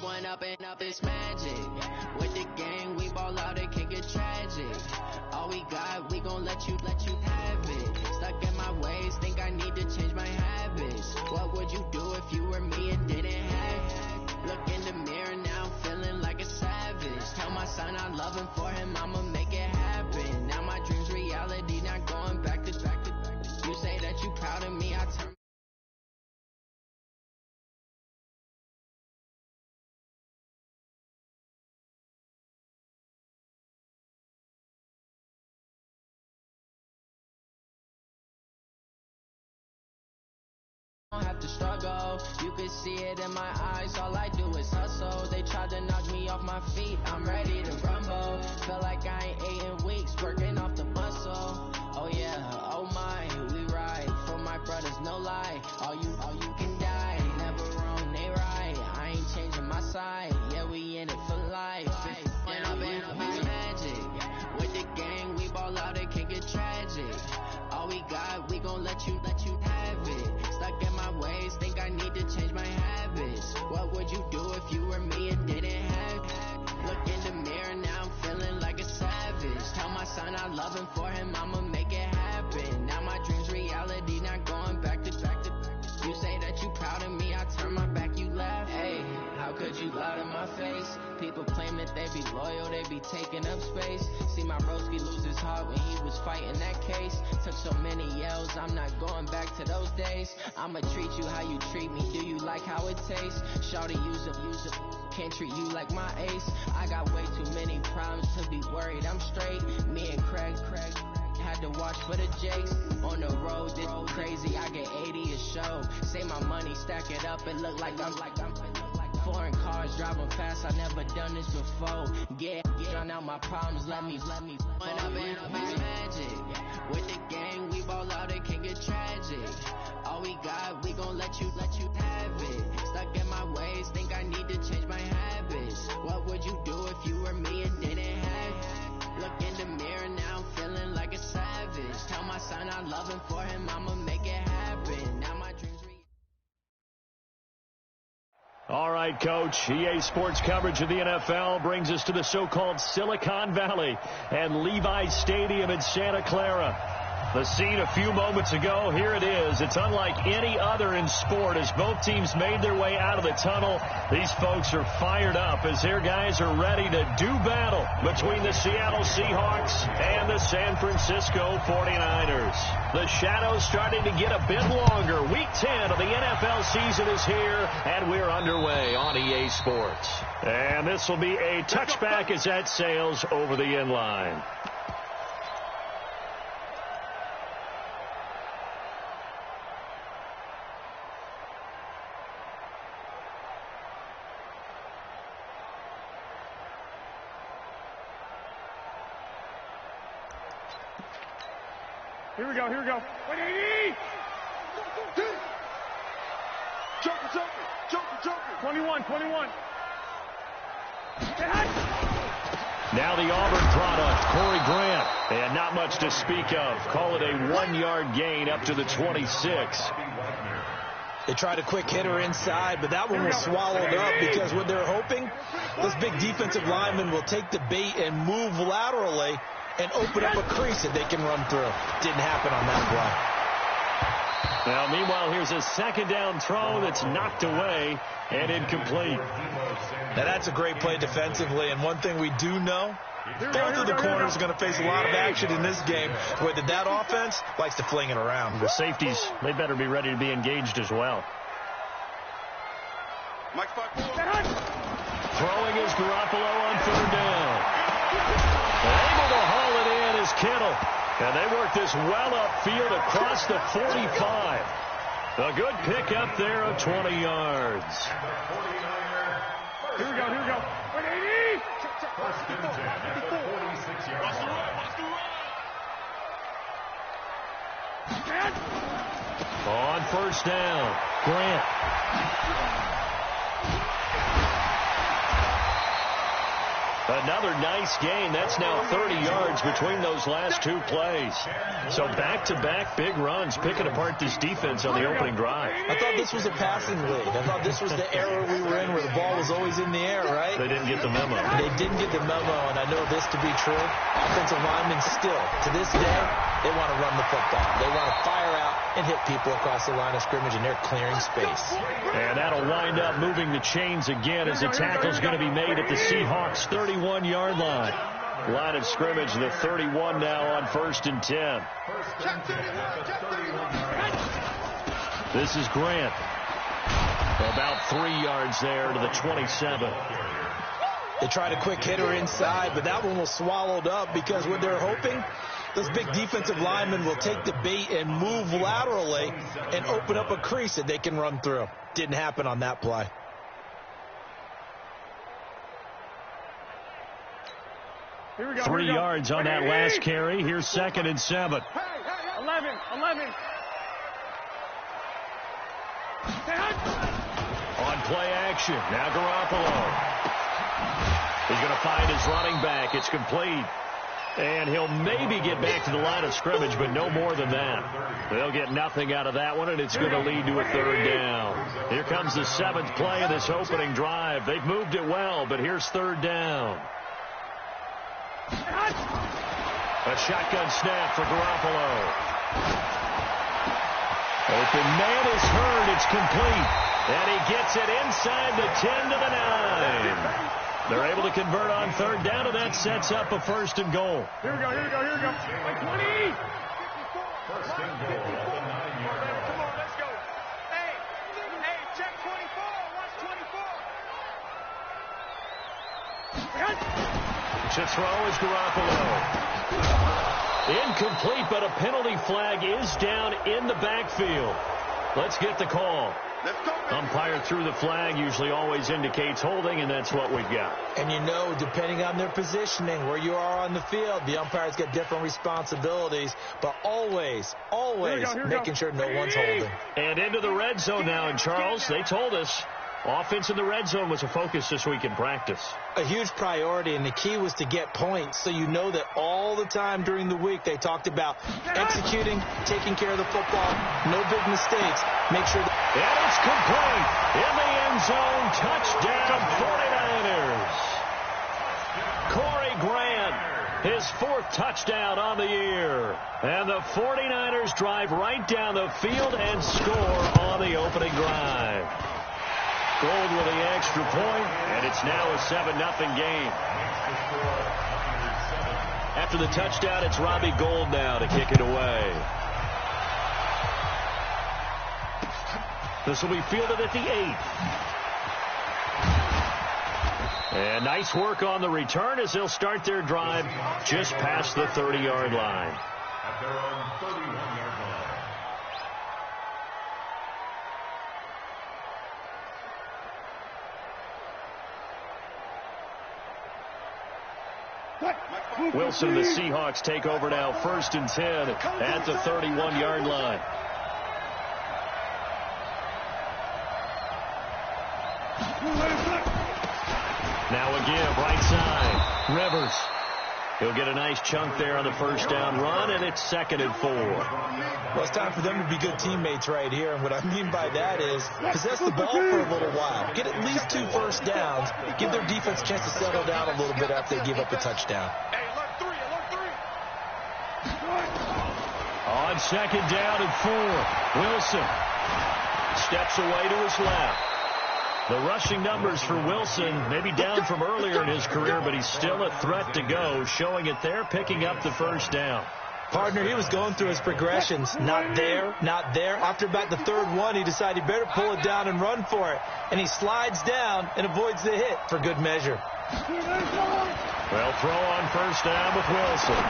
One up and up is magic. With the gang, we ball out, it can get tragic. All we got, we gon' let you have it. Stuck in my ways, think I need to change my habits. What would you do if you were me and didn't have it? Look in the mirror now, I'm feeling like a savage. Tell my son I love him, for him I'ma make it happen. Now my dream's reality, not going back to. You say that you proud of me, I turn. Don't have to struggle, you can see it in my eyes, all I do is hustle. They tried to knock me off my feet, I'm ready to rumble. Feel like I ain't ate in weeks, working off the muscle. Oh yeah, oh my, we ride, for my brothers, no lie. All you can die, never wrong, they right. I ain't changing my side, yeah, we in it for life. And up is magic, with the gang, we ball out, it can get tragic. All we got, we gon' let you have it. Stuck in my ways, think I need to change my habits. What would you do if you were me and didn't have it? Look in the mirror, now I'm feeling like a savage. Tell my son I love him, for him I'ma make it happen. Now my dream's reality, not going back to. You say that you proud of me, I turn my back, you laugh. Hey, how could you lie to my face? People claim that they be loyal, they be taking up space. See my broski lose his heart when he was fighting that case. Took so many yells, I'm not going back to those days. I'ma treat you how you treat me, do you like how it tastes? Shawty use up, can't treat you like my ace. I got way too many problems to be worried, I'm straight. Me and Craig had to watch for the Jakes. On the road, it's crazy, I get 80 a show. Say my money, stack it up, it look like I'm foreign cars, driving fast, I never done this before. Drown out my problems, let me. One up is magic. With the gang, we ball out, it can get tragic. All we got, we gon' let you have it. Stuck in my ways, think I need to change my habits. What would you do if you were me and didn't have it? Look in the mirror, now I'm feeling like a savage. Tell my son I love him, for him I'ma make it happen. Now my dreams. All right, Coach. EA Sports coverage of the NFL brings us to the so-called Silicon Valley and Levi's Stadium in Santa Clara. The scene a few moments ago, here it is. It's unlike any other in sport as both teams made their way out of the tunnel. These folks are fired up as their guys are ready to do battle between the Seattle Seahawks and the San Francisco 49ers. The shadow's starting to get a bit longer. Week 10 of the NFL season is here, and we're underway on EA Sports. And this will be a touchback as that sails over the end line. Here we go. 180! Joker. 21. Now the Auburn product, Corey Grant. And not much to speak of. Call it a 1-yard gain up to the 26. They tried a quick hitter inside, but that one was swallowed up because what they're hoping, this big defensive lineman will take the bait and move laterally and open up a crease that they can run through. Didn't happen on that play. Now, meanwhile, here's a second down throw that's knocked away and incomplete. Now, that's a great play defensively, and one thing we do know, both of the corners are going to face a lot of action in this game, where that offense likes to fling it around. The safeties, they better be ready to be engaged as well. Throwing is Garoppolo on third down. Able to haul it in is Kittle. And they work this well upfield across the 45. A good pick up there of 20 yards. Here we go. 180! On first down, Grant. Another nice gain. That's now 30 yards between those last two plays. So back-to-back big runs, picking apart this defense on the opening drive. I thought this was a passing league. I thought this was the era we were in where the ball was always in the air, right? They didn't get the memo. They didn't get the memo, and I know this to be true. Offensive linemen still, to this day, they want to run the football. They want to fire out and hit people across the line of scrimmage, and they're clearing space. And that'll wind up moving the chains again as the tackle's going to be made at the Seahawks' 31-yard line. Line of scrimmage, the 31 now on 1st and 10. This is Grant. About 3 yards there to the 27. They tried a quick hitter inside, but that one was swallowed up because what they're hoping, those big defensive linemen will take the bait and move laterally and open up a crease that they can run through. Didn't happen on that play. Here we go. 3 yards on that last carry. Here's 2nd and 7. 11. On play action. Now Garoppolo. He's going to find his running back. It's complete. And he'll maybe get back to the line of scrimmage, but no more than that. They'll get nothing out of that one, and it's going to lead to a 3rd down. Here comes the 7th play of this opening drive. They've moved it well, but here's 3rd down. A shotgun snap for Garoppolo. Open man is heard. It's complete. And he gets it inside the 10 to the 9. They're able to convert on 3rd down, and that sets up a 1st and goal. Here we go. 20. First and goal at the 9-yard line. Come on, let's go. Hey, check 24. Watch 24. To throw is Garoppolo. Incomplete, but a penalty flag is down in the backfield. Let's get the call. Umpire threw the flag, usually always indicates holding, and that's what we've got. And you know, depending on their positioning, where you are on the field, the umpire's got different responsibilities, but always making sure no one's holding. And into the red zone now, and Charles, they told us offense in the red zone was a focus this week in practice. A huge priority, and the key was to get points, so you know that all the time during the week they talked about executing, taking care of the football, no big mistakes, make sure that... And it's complete in the end zone. Touchdown, 49ers. Corey Grant, his 4th touchdown on the year. And the 49ers drive right down the field and score on the opening drive. Gold with the extra point, and it's now a 7-0 game. After the touchdown, it's Robbie Gould now to kick it away. This will be fielded at the 8th. And nice work on the return as they'll start their drive just past the 30-yard line. At their own 31-yard line. Wilson and the Seahawks take over now, 1st and 10 at the 31-yard line. Now again, right side, Rivers. He'll get a nice chunk there on the 1st down run, and it's 2nd and 4. Well, it's time for them to be good teammates right here, and what I mean by that is possess the ball for a little while. Get at least 2 first downs. Give their defense a chance to settle down a little bit after they give up a touchdown. On 2nd down and 4, Wilson steps away to his left. The rushing numbers for Wilson maybe down from earlier in his career, but he's still a threat to go, showing it there, picking up the 1st down. Partner, he was going through his progressions. Not there, not there. After about the 3rd one, he decided he better pull it down and run for it. And he slides down and avoids the hit for good measure. Well, throw on 1st down with Wilson.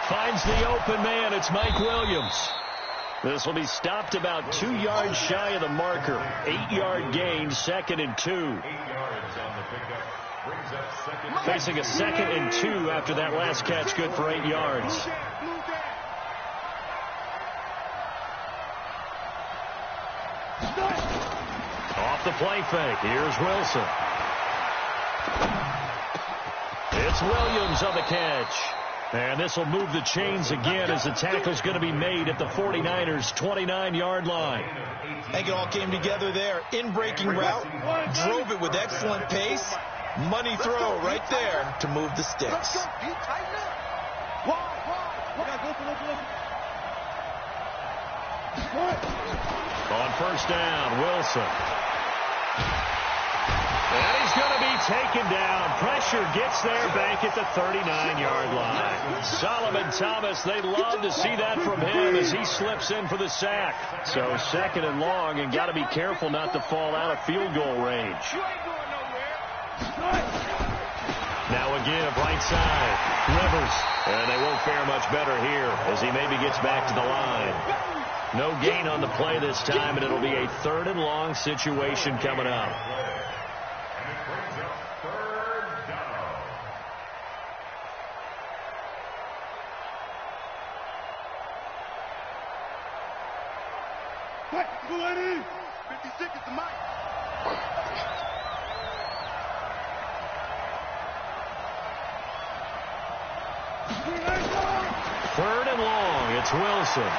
Finds the open man. It's Mike Williams. This will be stopped about 2 yards shy of the marker. 8-yard gain, 2nd and 2. 8 yards on the pickup. Brings up 2nd. Facing a 2nd and 2 after that last catch, good for 8 yards. Off the play fake. Here's Wilson. It's Williams on the catch. And this will move the chains again as the tackle's going to be made at the 49ers' 29-yard line. I think it all came together there. In-breaking route, drove it with excellent pace. Money throw right there to move the sticks. On first down, Wilson. And he's going to be taken down. Pressure gets there back at the 39-yard line. Solomon Thomas, they love to see that from him as he slips in for the sack. So second and long, and got to be careful not to fall out of field goal range. Now again, right side, Rivers. And they won't fare much better here as he maybe gets back to the line. No gain on the play this time, and it'll be a third and long situation coming up. What? 56 is the mic. Third and long, it's Wilson.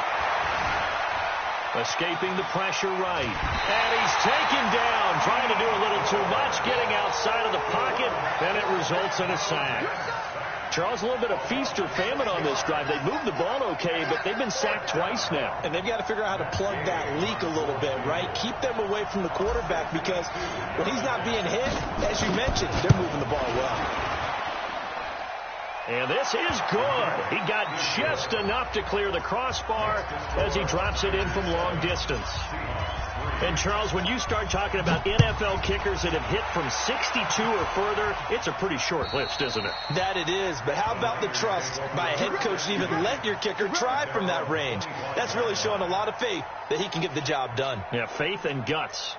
Escaping the pressure right. And he's taken down, trying to do a little too much, getting outside of the pocket, and it results in a sack. Charles, a little bit of feast or famine on this drive. They moved the ball okay, but they've been sacked twice now. And they've got to figure out how to plug that leak a little bit, right? Keep them away from the quarterback because when he's not being hit, as you mentioned, they're moving the ball well. And this is good. He got just enough to clear the crossbar as he drops it in from long distance. And, Charles, when you start talking about NFL kickers that have hit from 62 or further, it's a pretty short list, isn't it? That it is. But how about the trust by a head coach to even let your kicker try from that range? That's really showing a lot of faith that he can get the job done. Yeah, faith and guts.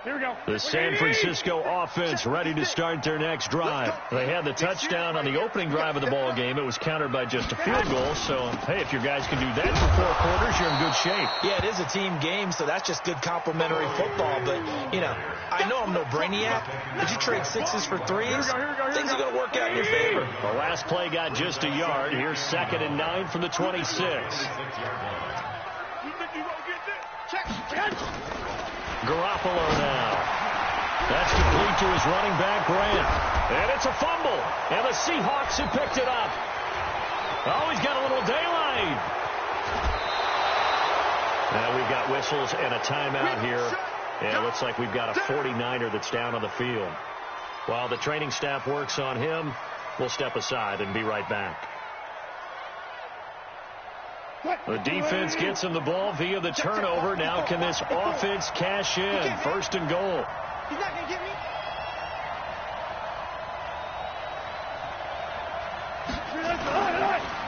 Here we go. The San Francisco offense ready to start their next drive. They had the touchdown on the opening drive of the ball game. It was countered by just a field goal. So, hey, if your guys can do that for 4 quarters, you're in good shape. Yeah, it is a team game, so that's just good complementary football. But, you know, I know I'm no brainiac, but you trade 6s for 3s, things are going to work out in your favor. The last play got just a yard. Here's 2nd and 9 from the 26. Garoppolo now. That's complete to his running back, Grant. And it's a fumble. And the Seahawks have picked it up. Oh, he's got a little daylight. Now we've got whistles and a timeout here. And it looks like we've got a 49er that's down on the field. While the training staff works on him, we'll step aside and be right back. The defense gets him the ball via the turnover. Now can this offense cash in? 1st and goal. He's not going to get me.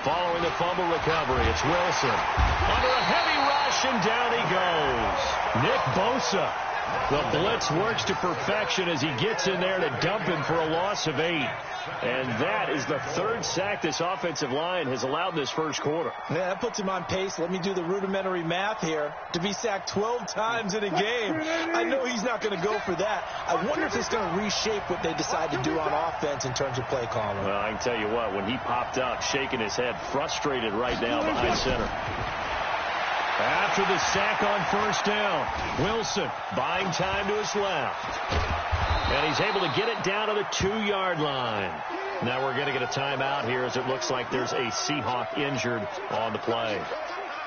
Following the fumble recovery, it's Wilson. Under a heavy rush, and down he goes. Nick Bosa. The blitz works to perfection as he gets in there to dump him for a loss of 8. And that is the 3rd sack this offensive line has allowed this first quarter. Yeah, that puts him on pace. Let me do the rudimentary math here. To be sacked 12 times in a game, I know he's not going to go for that. I wonder if it's going to reshape what they decide to do on offense in terms of play calling. Well, I can tell you what, when he popped up, shaking his head, frustrated right now behind center. After the sack on 1st down, Wilson buying time to his left. And he's able to get it down to the 2-yard line. Now we're going to get a timeout here as it looks like there's a Seahawk injured on the play.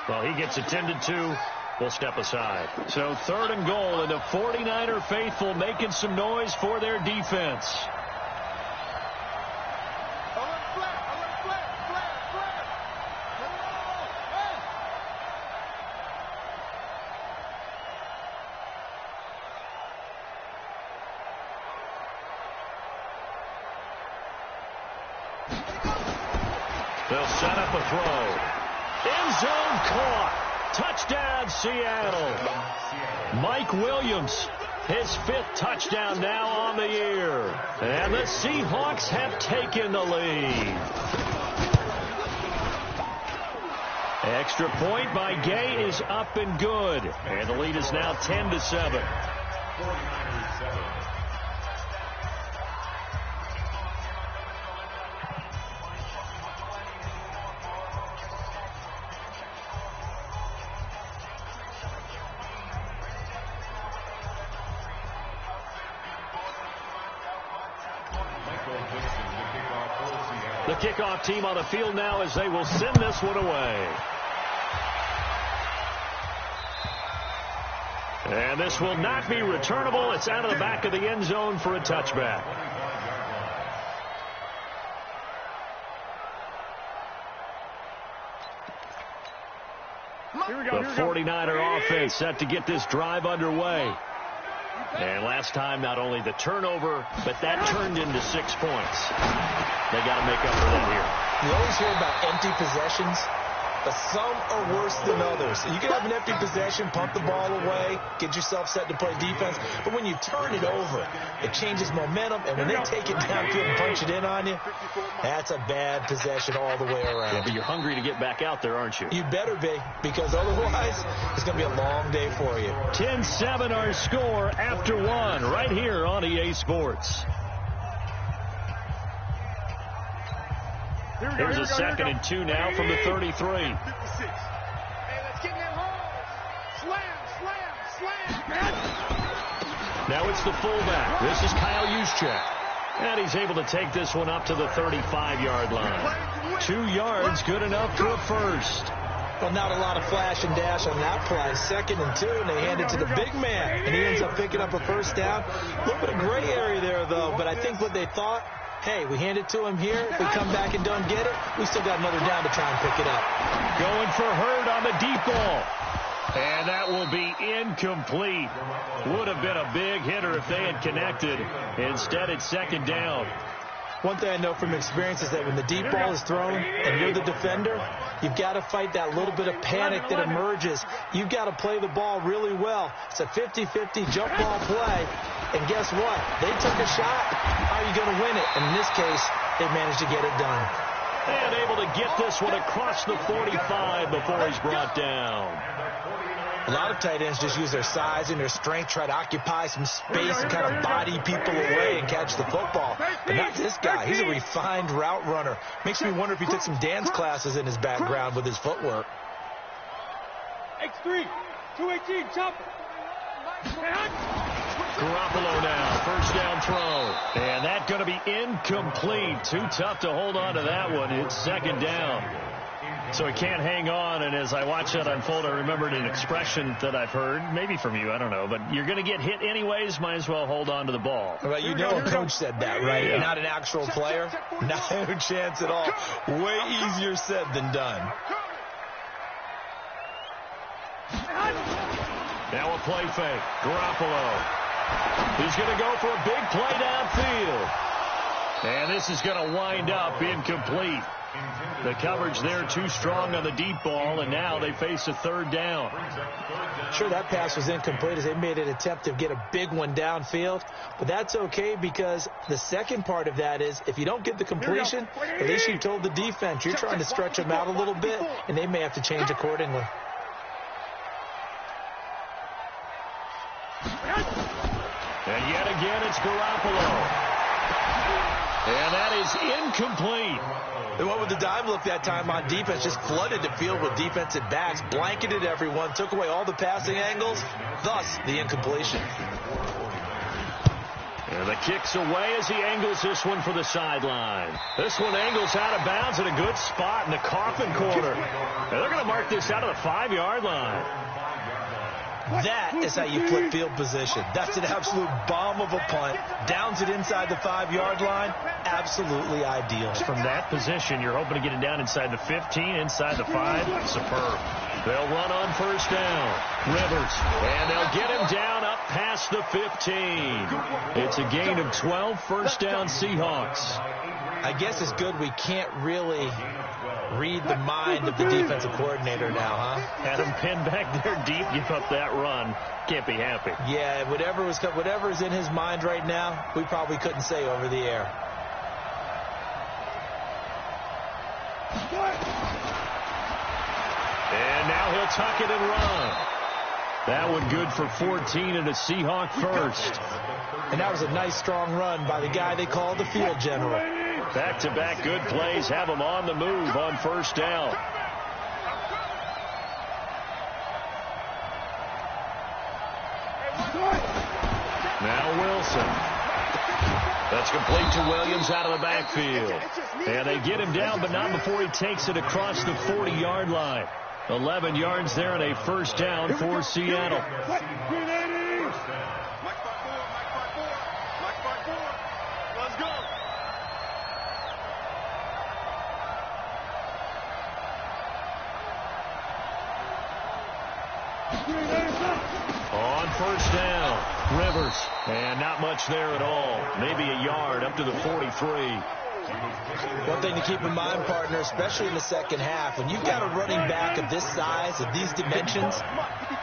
Well, he gets attended to. We'll step aside. So 3rd and goal, and the 49er faithful making some noise for their defense. They'll set up a throw. End zone caught. Touchdown, Seattle. Mike Williams, his 5th touchdown now on the year. And the Seahawks have taken the lead. Extra point by Gay is up and good. And the lead is now 10-7. The kickoff team on the field now as they will send this one away. And this will not be returnable. It's out of the back of the end zone for a touchback. The 49er offense set to get this drive underway. And last time, not only the turnover, but that turned into 6 points. They got to make up for that here. You always hear about empty possessions, but some are worse than others. You can have an empty possession, pump the ball away, get yourself set to play defense, but when you turn it over, it changes momentum, and when they take it downfield and punch it in on you, that's a bad possession all the way around. Yeah, but you're hungry to get back out there, aren't you? You better be, because otherwise, it's going to be a long day for you. 10-7 our score after one, right here on EA Sports. Here's a 2nd and 2 now from the 33. Hey, let's get in that hole. Slam. Now it's the fullback. This is Kyle Juszczyk. And he's able to take this one up to the 35-yard line. 2 yards, good enough for a first. Well, not a lot of flash and dash on that play. 2nd and 2, and they hand it to the big man. And he ends up picking up a first down. A little bit of gray area there, though. But I think what they thought, hey, we hand it to him here. If we come back and don't get it, we still got another down to try and pick it up. Going for Hurd on the deep ball. And that will be incomplete. Would have been a big hitter if they had connected. Instead, it's 2nd down. One thing I know from experience is that when the deep ball is thrown and you're the defender, you've got to fight that little bit of panic that emerges. You've got to play the ball really well. It's a 50-50 jump ball play. And guess what? They took a shot. How are you going to win it? And in this case, they managed to get it done. And able to get this one across the 45 before he's brought down. A lot of tight ends just use their size and their strength, try to occupy some space and kind of body people away and catch the football. But not this guy. He's a refined route runner. Makes me wonder if he took some dance classes in his background with his footwork. X3, 218, chop. Garoppolo now, first down throw. And that's going to be incomplete. Too tough to hold on to that one. It's 2nd down. So he can't hang on, and as I watch that unfold, I remembered an expression that I've heard, maybe from you, I don't know, but you're going to get hit anyways, might as well hold on to the ball. Well, you know a coach said that, right? Yeah. Not an actual player. No chance at all. Way easier said than done. Now a play fake. Garoppolo. He's going to go for a big play downfield. And this is going to wind up incomplete. The coverage there too strong on the deep ball, and now they face a 3rd down. Sure, that pass was incomplete as they made an attempt to get a big one downfield, but that's okay because the second part of that is if you don't get the completion, at least you told the defense you're trying to stretch them out a little bit, and they may have to change accordingly. And yet again, it's Garoppolo. And that is incomplete. They went with the dime look that time on defense, just flooded the field with defensive backs, blanketed everyone, took away all the passing angles, thus the incompletion. And the kick's away as he angles this one for the sideline. This one angles out of bounds at a good spot in the coffin corner. And they're going to mark this out of the 5-yard line. That is how you flip field position. That's an absolute bomb of a punt. Downs it inside the 5-yard line. Absolutely ideal. From that position, you're hoping to get it down inside the 15, inside the 5. Superb. They'll run on first down. Rivers. And they'll get him down up past the 15. It's a gain of 12. First down, Seahawks. I guess it's good we can't really read the mind of the defensive coordinator now, huh? Had him pinned back there deep, give up that run. Can't be happy. Yeah, whatever is in his mind right now, we probably couldn't say over the air. And now he'll tuck it and run. That one good for 14 and a Seahawk first. And that was a nice, strong run by the guy they call the field general. Back-to-back good plays have him on the move on first down. Now Wilson. That's complete to Williams out of the backfield. And they get him down, but not before he takes it across the 40-yard line. 11 yards there and a first down for Seattle. Mike 5-4. Let's go. On first down, Rivers. And not much there at all. Maybe a yard up to the 43. One thing to keep in mind, partner, especially in the second half, when you've got a running back of this size, of these dimensions,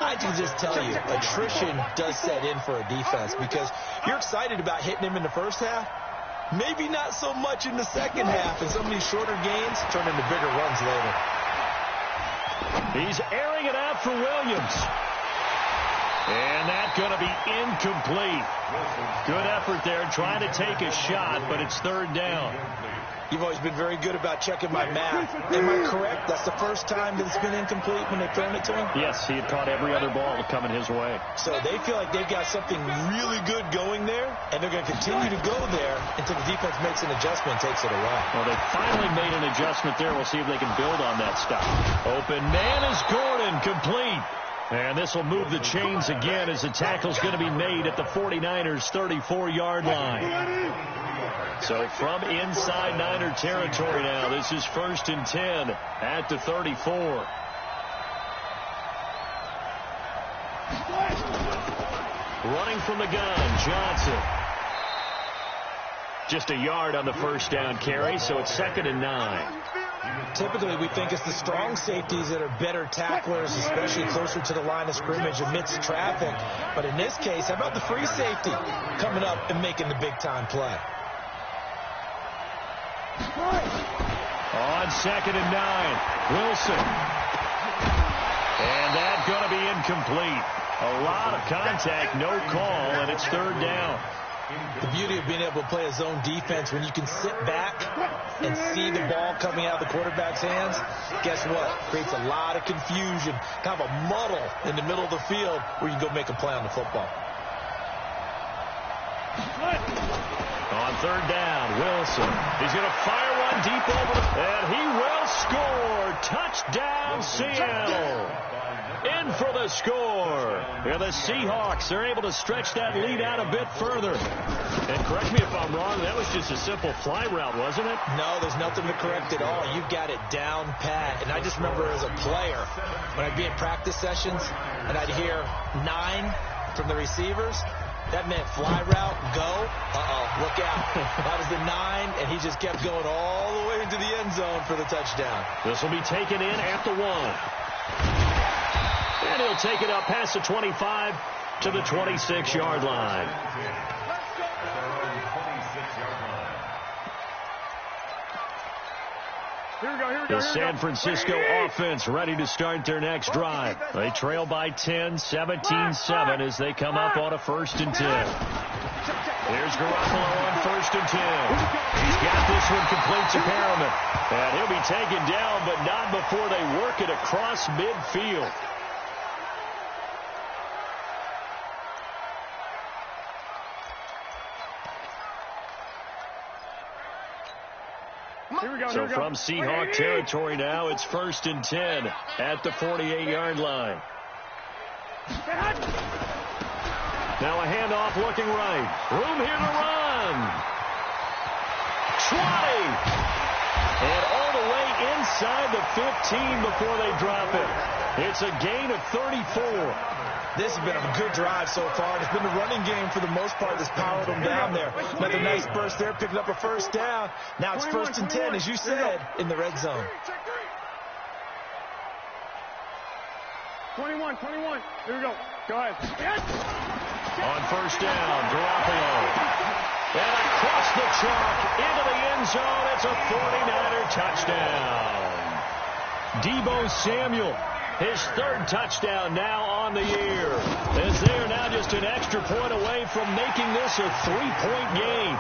I can just tell you, attrition does set in for a defense because you're excited about hitting him in the first half. Maybe not so much in the second half, and some of these shorter gains turn into bigger runs later. He's airing it out for Williams. And that's going to be incomplete. Good effort there, trying to take a shot, but it's third down. You've always been very good about checking my math. Am I correct? That's the first time that it's been incomplete when they've thrown it to him? Yes, he had caught every other ball coming his way. So they feel like they've got something really good going there, and they're going to continue to go there until the defense makes an adjustment and takes it away. Well, they finally made an adjustment there. We'll see if they can build on that stuff. Open man is Gordon, complete. And this will move the chains again as the tackle's going to be made at the 49ers' 34-yard line. So from inside Niner territory now, this is 1st and 10 at the 34. Running from the gun, Johnson. Just a yard on the first down carry, so it's 2nd and 9. Typically, we think it's the strong safeties that are better tacklers, especially closer to the line of scrimmage amidst traffic. But in this case, how about the free safety coming up and making the big-time play? On 2nd and 9, Wilson. And that's going to be incomplete. A lot of contact, no call, and it's third down. The beauty of being able to play a zone defense when you can sit back and see the ball coming out of the quarterback's hands, guess what? Creates a lot of confusion, kind of a muddle in the middle of the field where you can go make a play on the football. On third down, Wilson. He's going to fire one deep over, and he will score. Touchdown, Seattle. In for the score. And the Seahawks are able to stretch that lead out a bit further. And correct me if I'm wrong, that was just a simple fly route, wasn't it? No, there's nothing to correct at all. You've got it down pat. And I just remember as a player, when I'd be in practice sessions, and I'd hear 9 from the receivers, that meant fly route, go. Look out. That was the 9, and he just kept going all the way into the end zone for the touchdown. This will be taken in at the 1. And he'll take it up past the 25 to the 26-yard line. The San Francisco offense ready to start their next drive. They trail by 10, 17-7 as they come up on a 1st and 10. Here's Garoppolo on 1st and 10. He's got this one complete to Perriman. And he'll be taken down, but not before they work it across midfield. So from Seahawk territory now, it's 1st and 10 at the 48-yard line. Now a handoff looking right. Room here to run. 20. And all the way inside the 15 before they drop it. It's a gain of 34. This has been a good drive so far. It's been the running game for the most part that's powered them down there. Another nice burst there, picking up a first down. Now it's 1st and 10, as you said, in the red zone. 21. Here we go. Go ahead. On first down, Garoppolo. And across the chalk into the end zone. It's a 49er touchdown. Deebo Samuel. His 3rd touchdown now on the year, as they are now just an extra point away from making this a 3-point game.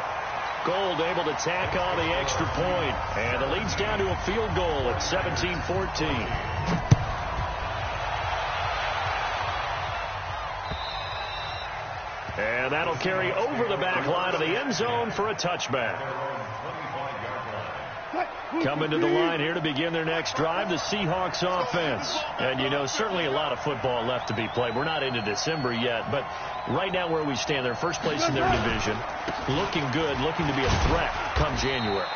Gold able to tack on the extra point, and the lead's down to a field goal at 17-14. And that'll carry over the back line of the end zone for a touchback. Coming to the line here to begin their next drive, the Seahawks offense. And, you know, certainly a lot of football left to be played. We're not into December yet, but right now where we stand, they're first place in their division, looking good, looking to be a threat come January.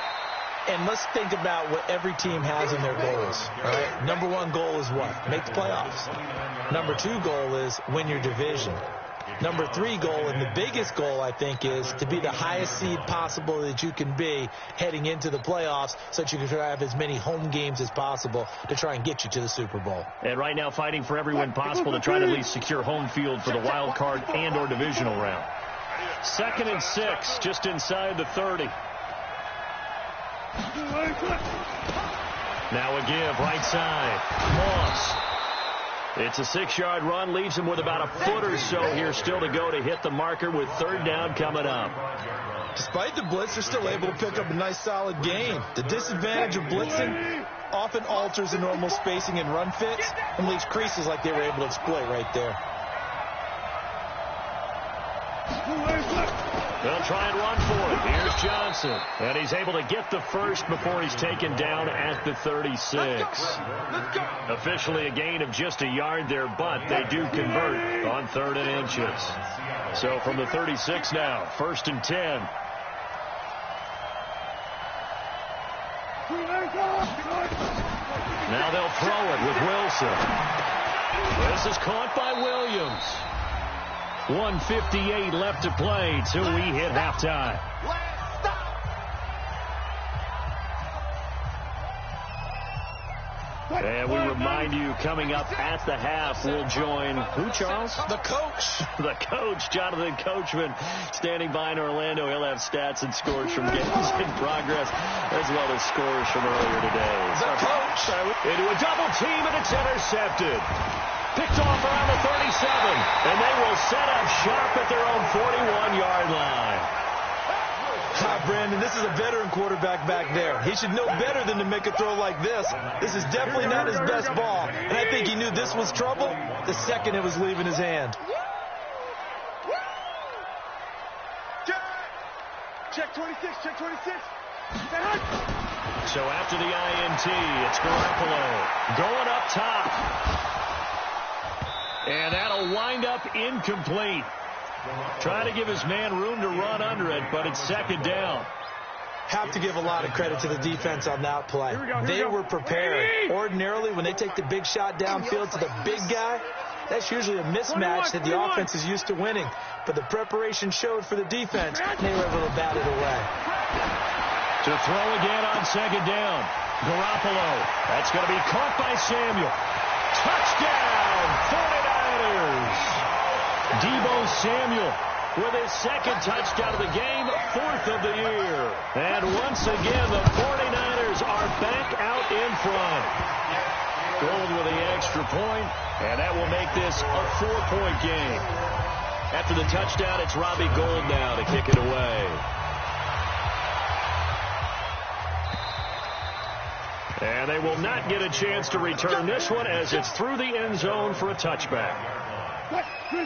And let's think about what every team has in their goals, right? Number one goal is what? Make the playoffs. Number two goal is win your division. Number three goal, and the biggest goal, I think, is to be the highest seed possible that you can be heading into the playoffs so that you can have as many home games as possible to try and get you to the Super Bowl. And right now fighting for every win possible to try to at least secure home field for the wild card and or divisional round. 2nd and 6, just inside the 30. Now a give, right side. Moss. It's a 6-yard run, leaves him with about a foot or so here still to go to hit the marker with 3rd down coming up. Despite the blitz, they're still able to pick up a nice solid gain. The disadvantage of blitzing often alters the normal spacing and run fits and leaves creases like they were able to exploit right there. They'll try and run for it. Here's Johnson. And he's able to get the first before he's taken down at the 36. Officially a gain of just a yard there, but they do convert on 3rd and inches. So from the 36 now, 1st and 10. Now they'll throw it with Wilson. This is caught by Williams. 1:58 left to play till we hit halftime. And we remind you, coming up at the half, we'll join who, Charles? The coach. The coach, Jonathan Coachman, standing by in Orlando. He'll have stats and scores from games in progress, as well as scores from earlier today. The coach. Into a double team, and it's intercepted. Picked off around the 37, and they will set up shop at their own 41-yard line. Brandon, this is a veteran quarterback back there. He should know better than to make a throw like this. This is definitely not his best ball, and I think he knew this was trouble the second it was leaving his hand. Check 26, check 26. So after the INT, it's Garoppolo going up top. And that'll wind up incomplete. Try to give his man room to run under it, but it's 2nd down. Have to give a lot of credit to the defense on that play. They were prepared. Ordinarily, when they take the big shot downfield to the big guy, that's usually a mismatch that the offense is used to winning. But the preparation showed for the defense, and they were able to bat it away. To throw again on 2nd down. Garoppolo. That's going to be caught by Samuel. Touchdown, 49ers. Deebo Samuel with his 2nd touchdown of the game, 4th of the year. And once again, the 49ers are back out in front. Gold with the extra point, and that will make this a 4-point game. After the touchdown, it's Robbie Gould now to kick it away. And they will not get a chance to return this one as it's through the end zone for a touchback.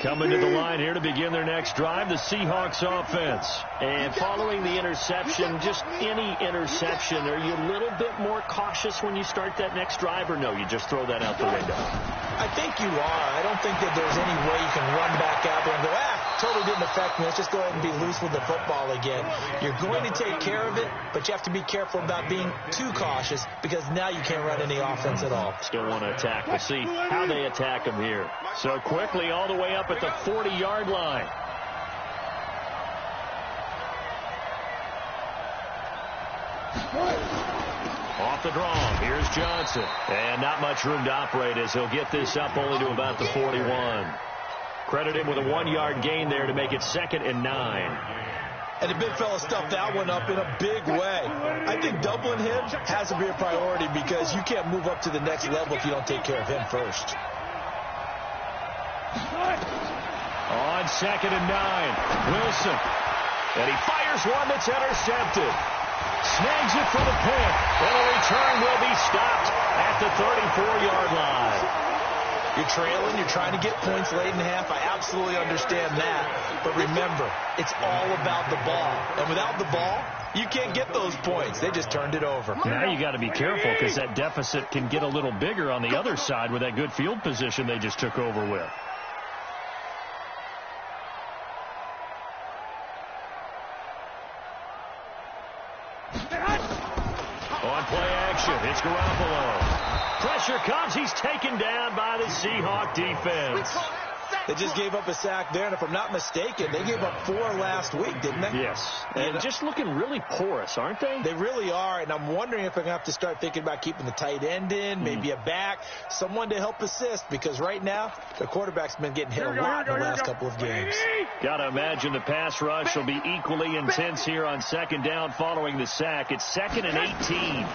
Coming to the line here to begin their next drive, the Seahawks offense. And following the interception, just any interception, are you a little bit more cautious when you start that next drive, or no, you just throw that out the window? I think you are. I don't think that there's any way you can run back out there and go, totally didn't affect me. Let's just go ahead and be loose with the football again. You're going to take care of it, but you have to be careful about being too cautious because now you can't run any offense at all. Still want to attack. We'll see how they attack them here. So quickly all the way up at the 40-yard line. Off the draw, here's Johnson. And not much room to operate as he'll get this up only to about the 41. Credit him with a 1-yard gain there to make it 2nd and 9. And the big fella stuffed that one up in a big way. I think doubling him has to be a priority because you can't move up to the next level if you don't take care of him first. On 2nd and 9, Wilson. And he fires one that's intercepted. Snags it for the pick. And the return will be stopped at the 34-yard line. You're trailing. You're trying to get points late in the half. I absolutely understand that. But remember, it's all about the ball. And without the ball, you can't get those points. They just turned it over. Now you got to be careful because that deficit can get a little bigger on the other side with that good field position they just took over with. On play action, it's Garoppolo. Pressure comes. He's taken down by the Seahawk defense. They just gave up a sack there, and if I'm not mistaken, they gave up 4 last week, didn't they? Yes, and just looking really porous, aren't they? They really are, and I'm wondering if they're going to have to start thinking about keeping the tight end in, maybe a back, someone to help assist, because right now, the quarterback's been getting hit a lot in the last couple of games. Got to imagine the pass rush will be equally intense here on second down following the sack. It's 2nd and 18.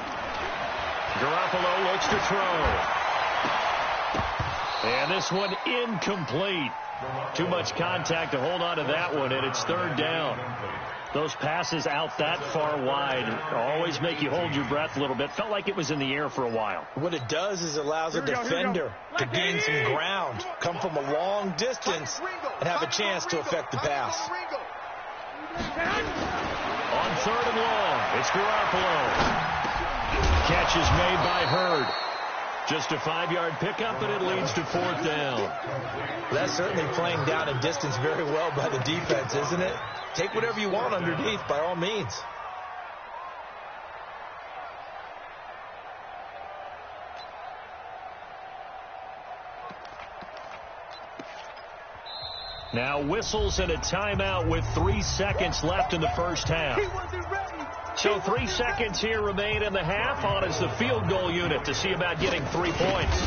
Garoppolo looks to throw. And this one incomplete. Too much contact to hold on to that one, and it's 3rd down. Those passes out that far wide always make you hold your breath a little bit. Felt like it was in the air for a while. What it does is it allows a defender to gain some ground, come from a long distance, and have a chance to affect the pass. On 3rd and long, it's Garoppolo. Catch is made by Hurd. Just a 5-yard pickup, and it leads to 4th down. That's certainly playing down a distance very well by the defense, isn't it? Take whatever you want underneath, by all means. Now whistles and a timeout with 3 seconds left in the first half. So 3 seconds here remain in the half on as the field goal unit to see about getting 3 points.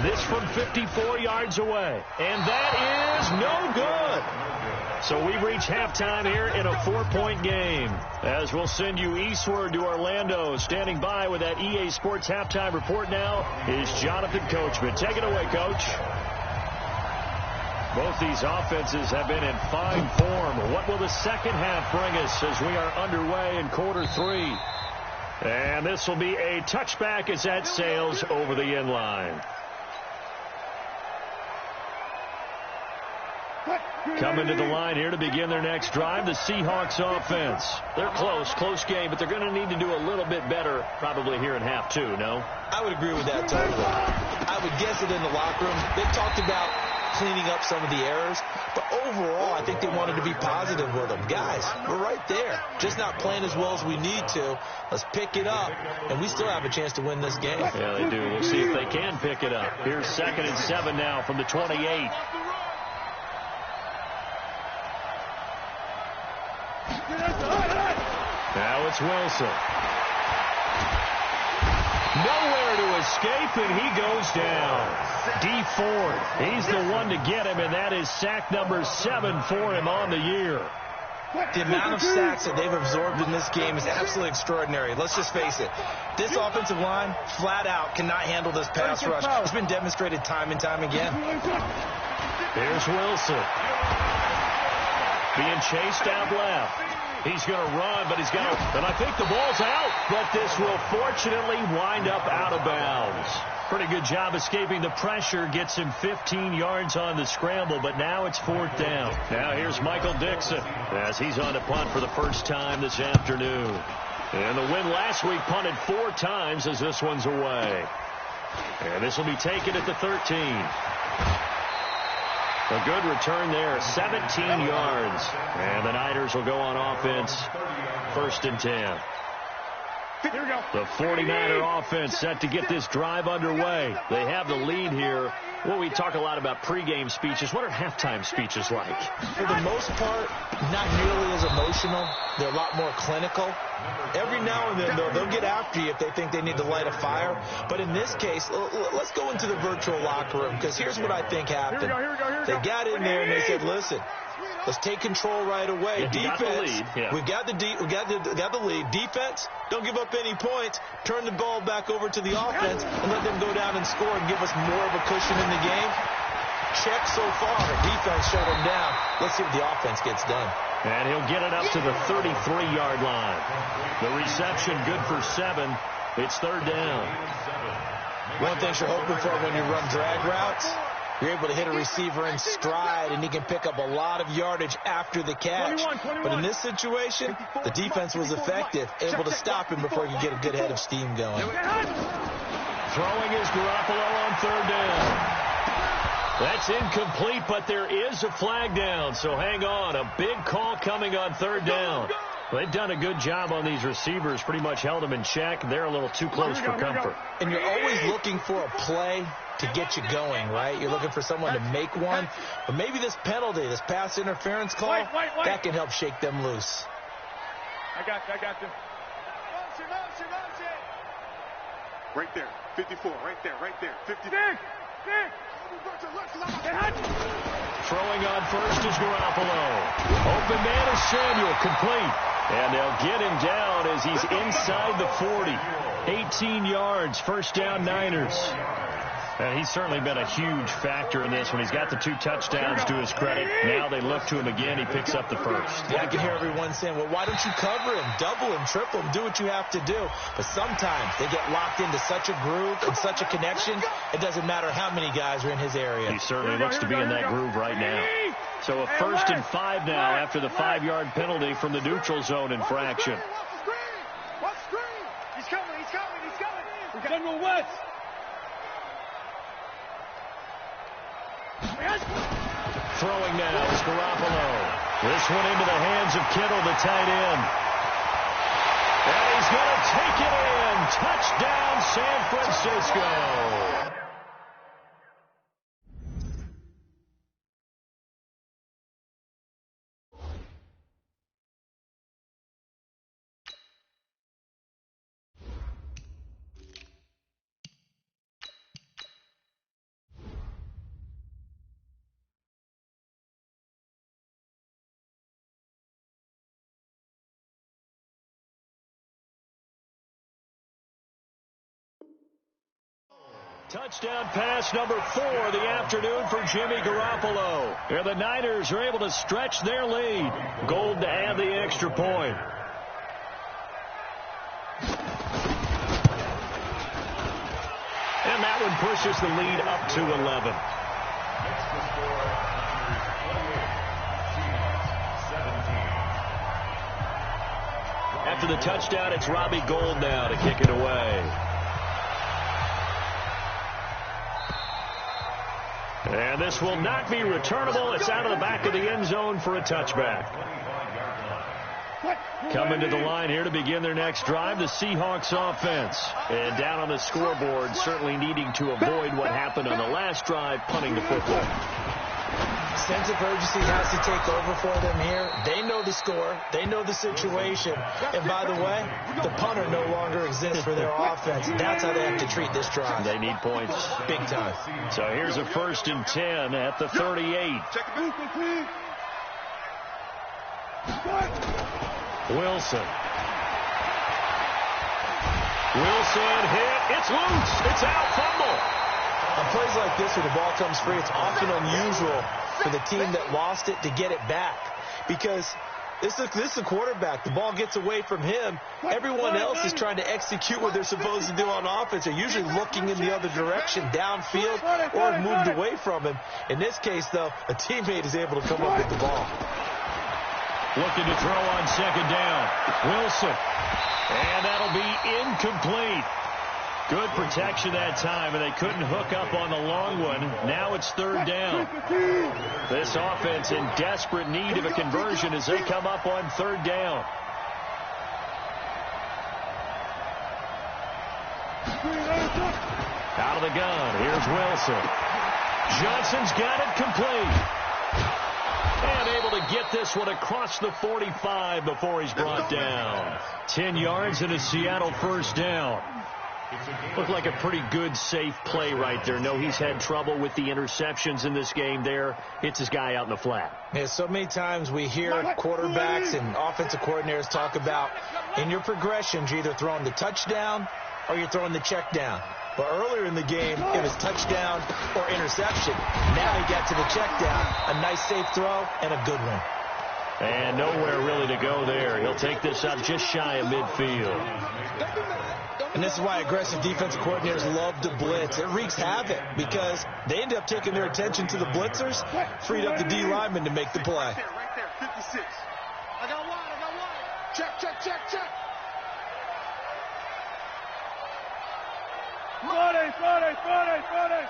This from 54 yards away. And that is no good. So we reach halftime here in a 4-point game. As we'll send you eastward to Orlando. Standing by with that EA Sports halftime report now is Jonathan Coachman. Take it away, Coach. Both these offenses have been in fine form. What will the second half bring us as we are underway in quarter 3? And this will be a touchback as that sails over the end line. Coming to the line here to begin their next drive, the Seahawks offense. They're close game, but they're going to need to do a little bit better probably here in half 2, no? I would agree with that totally. I would guess it in the locker room. They've talked about cleaning up some of the errors, but overall I think they wanted to be positive with them. Guys, we're right there, just not playing as well as we need to. Let's pick it up, and we still have a chance to win this game. Yeah, they do. We'll see if they can pick it up. Here's 2nd and 7 now from the 28. Now it's Wilson. Nowhere to escape, and he goes down. D. Ford, he's the one to get him, and that is sack number 7 for him on the year. The amount of sacks that they've absorbed in this game is absolutely extraordinary. Let's just face it. This offensive line, flat out, cannot handle this pass rush. It's been demonstrated time and time again. Here's Wilson. Being chased out left. He's going to run, but he's got to, and I think the ball's out, but this will fortunately wind up out of bounds. Pretty good job escaping the pressure, gets him 15 yards on the scramble, but now it's 4th down. Now here's Michael Dixon as he's on to punt for the first time this afternoon. And the win last week punted 4 times as this one's away. And this will be taken at the 13. A good return there, 17 yards. And the Niners will go on offense, 1st and 10. Here we go. The 49er offense set to get this drive underway. They have the lead here. Well, we talk a lot about pregame speeches. What are halftime speeches like? For the most part, not nearly as emotional. They're a lot more clinical. Every now and then, they'll get after you if they think they need to light a fire. But in this case, let's go into the virtual locker room, because here's what I think happened. Here we go. They got in there and they said, listen, let's take control right away. Defense, we've got the lead. Defense, don't give up any points. Turn the ball back over to the offense and let them go down and score and give us more of a cushion in the game. Check so far. Defense shut them down. Let's see what the offense gets done. And he'll get it up to the 33-yard line. The reception good for 7. It's 3rd down. One thing you're hoping for when you run drag routes, you're able to hit a receiver in stride, and he can pick up a lot of yardage after the catch. 21. But in this situation, the defense was effective, able to stop him before he could get a good head of steam going. Throwing is Garoppolo on third down. That's incomplete, but there is a flag down, so hang on. A big call coming on third down. They've done a good job on these receivers, pretty much held them in check. They're a little too close for comfort. And you're always looking for a play to get you going, right? You're looking for someone to make one. But maybe this penalty, this pass interference call, that can help shake them loose. I got you. Right there, 54, right there, 50. Throwing on first is Garoppolo. Open man is Samuel, complete. And they'll get him down as he's inside the 40. 18 yards, first down Niners. And he's certainly been a huge factor in this when he's got the 2 touchdowns to his credit. Now they look to him again. He picks up the first. Yeah, I can hear everyone saying, well, why don't you cover him, double him, triple him, do what you have to do. But sometimes they get locked into such a groove and such a connection, it doesn't matter how many guys are in his area. He certainly looks to be in that groove right now. So a 1st and 5 now after the 5-yard penalty from the neutral zone infraction. He's coming. General West. Throwing now is Garoppolo. This one into the hands of Kittle, the tight end. And he's going to take it in. Touchdown, San Francisco. Touchdown pass number 4 of the afternoon for Jimmy Garoppolo. And the Niners are able to stretch their lead. Gold to add the extra point. And that one pushes the lead up to 11. After the touchdown, it's Robbie Gould now to kick it away. And this will not be returnable. It's out of the back of the end zone for a touchback. Coming to the line here to begin their next drive, the Seahawks offense. And down on the scoreboard, certainly needing to avoid what happened on the last drive, punting the football. Sense of urgency has to take over for them here. They know the score. They know the situation. And by the way, the punter no longer exists for their offense. That's how they have to treat this drive. They need points. Big time. So here's a 1st and 10 at the 38. Wilson hit. It's loose. It's out. Fumble. On plays like this where the ball comes free, it's often unusual for the team that lost it to get it back. Because this is a quarterback. The ball gets away from him. Everyone else is trying to execute what they're supposed to do on offense. They're usually looking in the other direction, downfield, or moved away from him. In this case, though, a teammate is able to come up with the ball. Looking to throw on 2nd down. Wilson. And that'll be incomplete. Good protection that time, and they couldn't hook up on the long one. Now it's 3rd down. This offense in desperate need of a conversion as they come up on 3rd down. Out of the gun, here's Wilson. Johnson's got it complete. And able to get this one across the 45 before he's brought down. 10 yards and a Seattle 1st down. Looked like a pretty good, safe play right there. No, he's had trouble with the interceptions in this game there. Hits his guy out in the flat. Yeah, so many times we hear quarterbacks and offensive coordinators talk about in your progressions, you're either throwing the touchdown or you're throwing the check down. But earlier in the game, it was touchdown or interception. Now he got to the check down, a nice safe throw, and a good one. And nowhere really to go there. He'll take this up just shy of midfield. And this is why aggressive defensive coordinators love to blitz. It wreaks havoc because they end up taking their attention to the blitzers, freed up the D lineman to make the play. Right there, 56. I got wide. Check. Friday.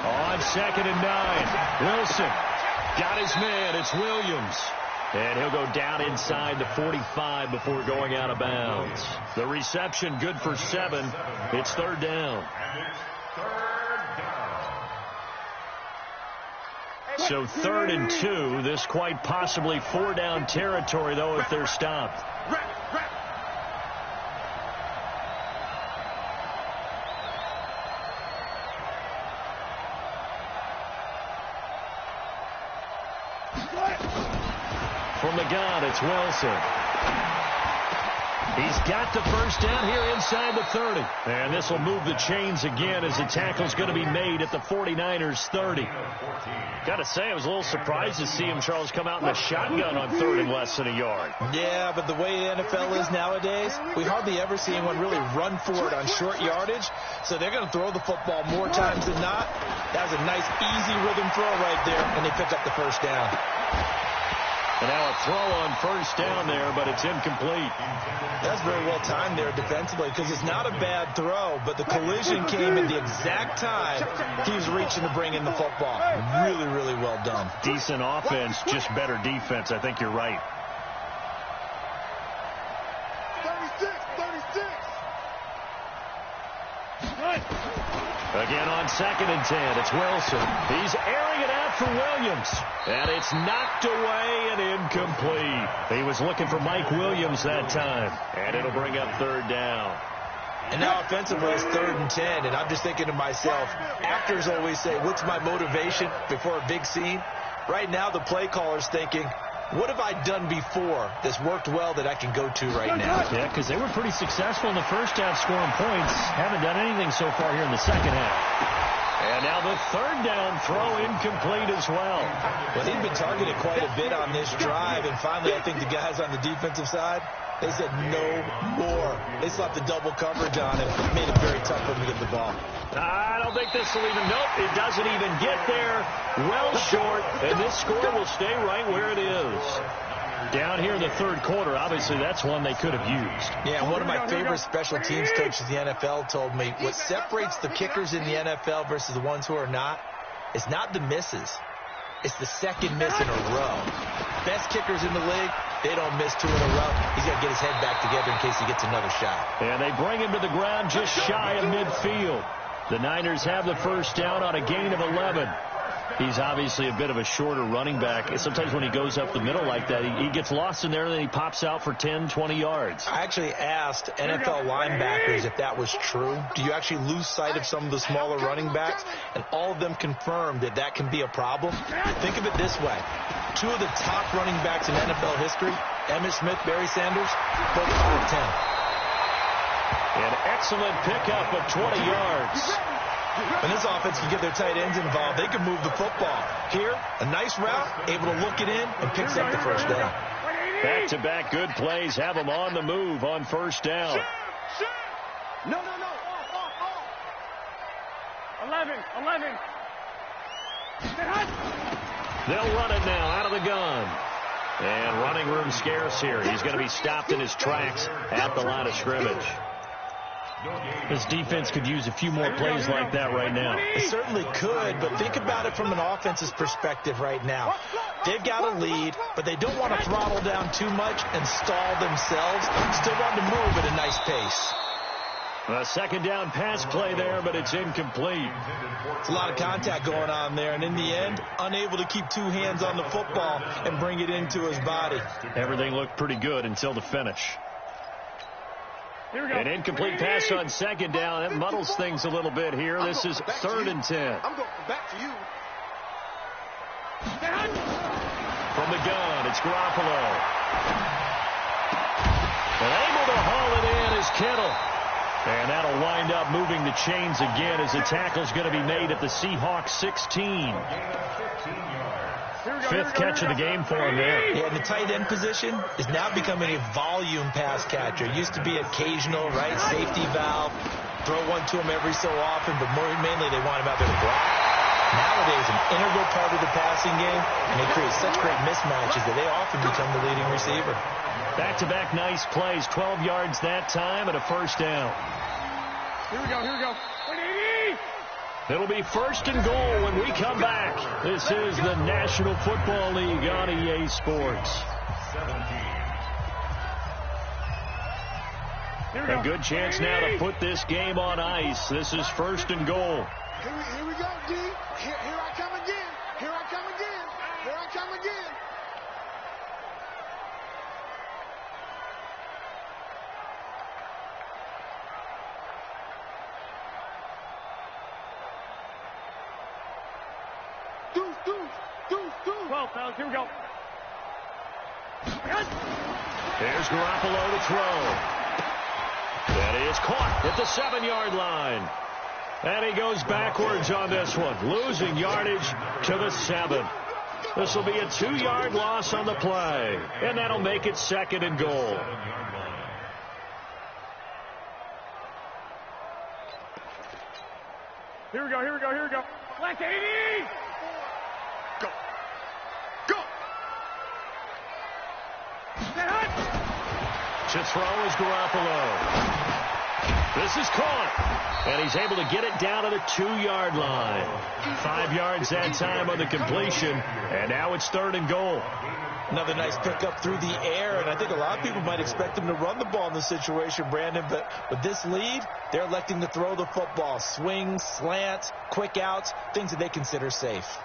On 2nd and 9, Wilson got his man. It's Williams. And he'll go down inside the 45 before going out of bounds. The reception good for 7. It's 3rd down. So 3rd and 2. This quite possibly 4-down territory, though, if they're stopped. From the gun, it's Wilson. He's got the first down here inside the 30. And this will move the chains again as the tackle's going to be made at the 49ers 30. Got to say, I was a little surprised to see him, Charles, come out in the shotgun on 3rd and less than a yard. Yeah, but the way the NFL is nowadays, we hardly ever see anyone really run for it on short yardage. So they're going to throw the football more times than not. That was a nice, easy rhythm throw right there, and they picked up the first down. And now a throw on 1st down there, but it's incomplete. That's very well timed there defensively because it's not a bad throw, but the collision came at the exact time he was reaching to bring in the football. Really, really well done. Decent offense, just better defense. I think you're right. 36. Again on 2nd and 10, it's Wilson. He's airing it out for Williams. And it's knocked away and incomplete. He was looking for Mike Williams that time. And it'll bring up 3rd down. And now offensively it's 3rd and 10. And I'm just thinking to myself, actors always say, what's my motivation before a big scene? Right now the play caller's thinking, what have I done before that's worked well that I can go to right now? Yeah, because they were pretty successful in the first half scoring points. Haven't done anything so far here in the second half. And now the 3rd down throw incomplete as well. Well, he'd been targeted quite a bit on this drive, and finally I think the guys on the defensive side, they said no more. They slapped the double coverage on him, made it very tough for him to get the ball. I don't think this will even, nope, it doesn't even get there. Well short, and this score will stay right where it is. Down here in the 3rd quarter, obviously that's one they could have used. Yeah, one of my favorite special teams coaches in the NFL told me what separates the kickers in the NFL versus the ones who are not is not the misses. It's the second miss in a row. Best kickers in the league, they don't miss 2 in a row. He's got to get his head back together in case he gets another shot. And they bring him to the ground just shy of midfield. The Niners have the first down on a gain of 11. He's obviously a bit of a shorter running back. Sometimes when he goes up the middle like that, he gets lost in there, and then he pops out for 10, 20 yards. I actually asked NFL linebackers if that was true. Do you actually lose sight of some of the smaller running backs? And all of them confirmed that that can be a problem. Think of it this way. 2 of the top running backs in NFL history, Emmitt Smith, Barry Sanders, both 5'10". An excellent pickup of 20 yards. When this offense can get their tight ends involved, they can move the football. Here, a nice route, able to look it in, and picks up the first down. Back-to-back good plays have them on the move on 1st down. No. 11. They'll run it now out of the gun. And running room scarce here. He's going to be stopped in his tracks at the line of scrimmage. This defense could use a few more plays like that right now. It certainly could, but think about it from an offense's perspective right now. They've got a lead, but they don't want to throttle down too much and stall themselves. Still want to move at a nice pace. A 2nd down pass play there, but it's incomplete. It's a lot of contact going on there, and in the end, unable to keep 2 hands on the football and bring it into his body. Everything looked pretty good until the finish. An incomplete pass on 2nd down. That muddles things a little bit here. This is 3rd and 10. I'm going back to you. From the gun, it's Garoppolo. And able to haul it in is Kittle. And that'll wind up moving the chains again as the tackle's going to be made at the Seahawks 16. Fifth catch of the game for him there. Yeah, the tight end position is now becoming a volume pass catcher. It used to be occasional, right, safety valve. Throw one to him every so often, but mainly they want him out there to block. Nowadays, an integral part of the passing game, and they create such great mismatches that they often become the leading receiver. Back-to-back nice plays, 12 yards that time and a first down. Here we go, here we go. It'll be first and goal when we come back. This is the National Football League on EA Sports. A good chance now to put this game on ice. This is first and goal. Here we go, D. Here I come again. Here I come again. Here I come again. Deuce. 12, fellas. Here we go. Here's Garoppolo to throw. And he is caught at the 7-yard line. And he goes backwards on this one, losing yardage to the 7. This will be a 2-yard loss on the play. And that'll make it second and goal. Here we go. Left 80! Go. To throw is Garoppolo. This is caught. And he's able to get it down to the 2-yard line. 5 yards that time on the completion. And now it's third and goal. Another nice pickup through the air, and I think a lot of people might expect him to run the ball in this situation, Brandon, but with this lead, they're electing to throw the football. Swings, slants, quick outs, things that they consider safe.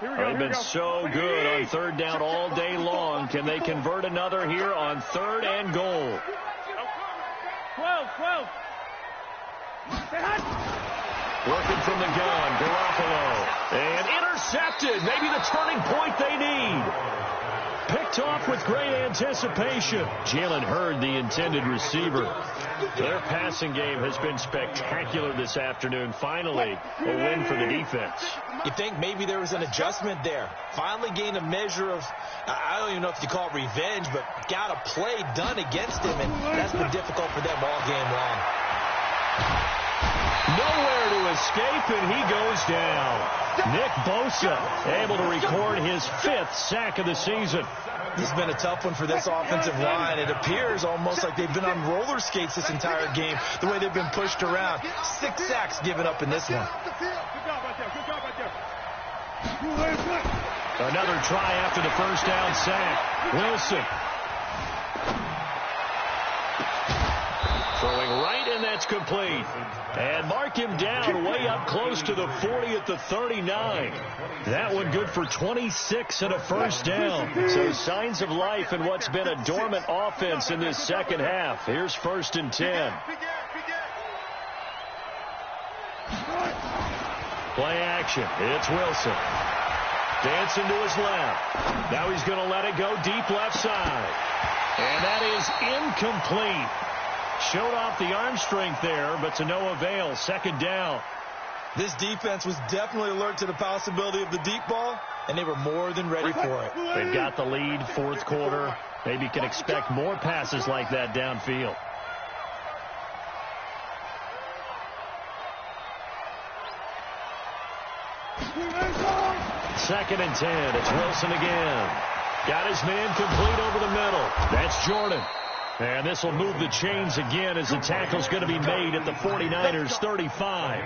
They've been so good on third down all day long. Can they convert another here on third and goal? 12. Working from the gun, Garoppolo. And intercepted. Maybe the turning point they need. Picked off with great anticipation. Jalen Hurd, the intended receiver. Their passing game has been spectacular this afternoon. Finally, a win for the defense. You think maybe there was an adjustment there. Finally gained a measure of, I don't even know if you call it revenge, but got a play done against him, and that's been difficult for them all game long. Nowhere to escape, and he goes down. Nick Bosa able to record his 5th sack of the season. This has been a tough one for this offensive line. It appears almost like they've been on roller skates this entire game, the way they've been pushed around. 6 sacks given up in this one. Another try after the first down sack. Wilson. Throwing right, and that's complete. And mark him down way up close to the 40 at the 39. That one good for 26 and a first down. So signs of life in what's been a dormant offense in this second half. Here's first and 10. Play action. It's Wilson. Dancing to his left. Now he's going to let it go deep left side. And that is incomplete. Showed off the arm strength there, but to no avail. Second down. This defense was definitely alert to the possibility of the deep ball, and they were more than ready for it. They've got the lead, fourth quarter. Maybe can expect more passes like that downfield. Second and 10. It's Wilson again. Got his man complete over the middle. That's Jordan. And this will move the chains again as the tackle's going to be made at the 49ers 35.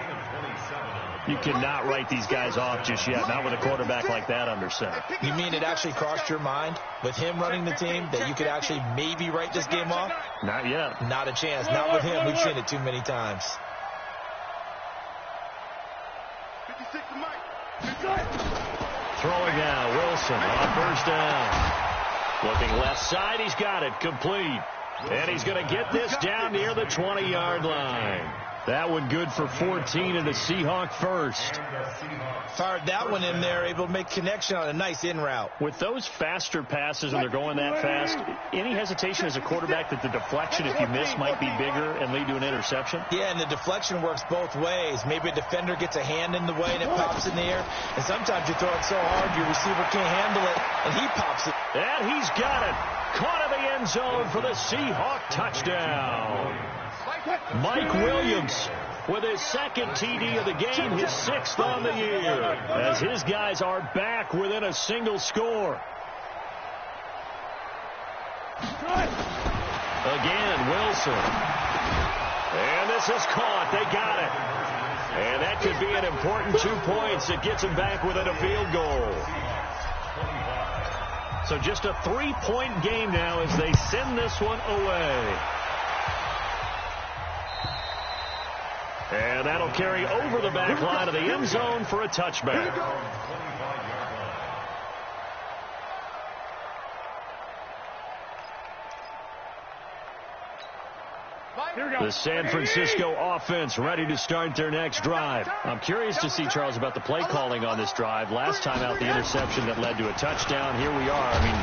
You cannot write these guys off just yet, not with a quarterback like that under center. You mean it actually crossed your mind with him running the team that you could actually maybe write this game off? Not yet. Not a chance. Not with him. We've seen it too many times. Throwing now, Wilson on first down. Looking left side, he's got it, complete. And he's going to get this down near the 20-yard line. That one good for 14 and a Seahawk first. Fired that one in there, able to make connection on a nice in route. With those faster passes when they're going that fast, any hesitation as a quarterback that the deflection, if you miss, might be bigger and lead to an interception? Yeah, and the deflection works both ways. Maybe a defender gets a hand in the way and it pops in the air. And sometimes you throw it so hard your receiver can't handle it, and he pops it. And he's got it. Caught in the end zone for the Seahawk touchdown. Mike Williams with his second TD of the game, his 6th on the year, as his guys are back within a single score. Again, Wilson. And this is caught. They got it. And that could be an important 2 points. It gets them back within a field goal. So just a 3-point game now as they send this one away. And that'll carry over the back line of the end zone for a touchback. The San Francisco offense ready to start their next drive. I'm curious to see, Charles, about the play calling on this drive. Last time out, the interception that led to a touchdown. Here we are. I mean,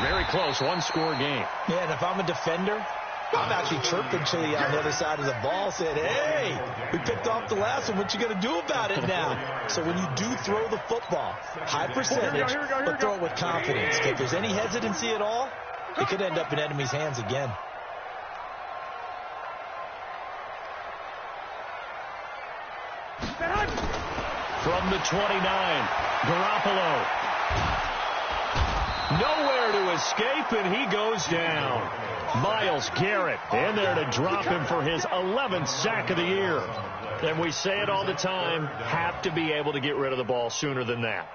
very close, one-score game. Yeah, and if I'm a defender, I'm actually chirping to you on the other side of the ball, saying, hey, we picked off the last one. What you going to do about it now? So when you do throw the football, high percentage, but throw it with confidence. If there's any hesitancy at all, it could end up in enemy's hands again. From the 29, Garoppolo. Nowhere to escape, and he goes down. Myles Garrett in there to drop him for his 11th sack of the year. And we say it all the time, have to be able to get rid of the ball sooner than that.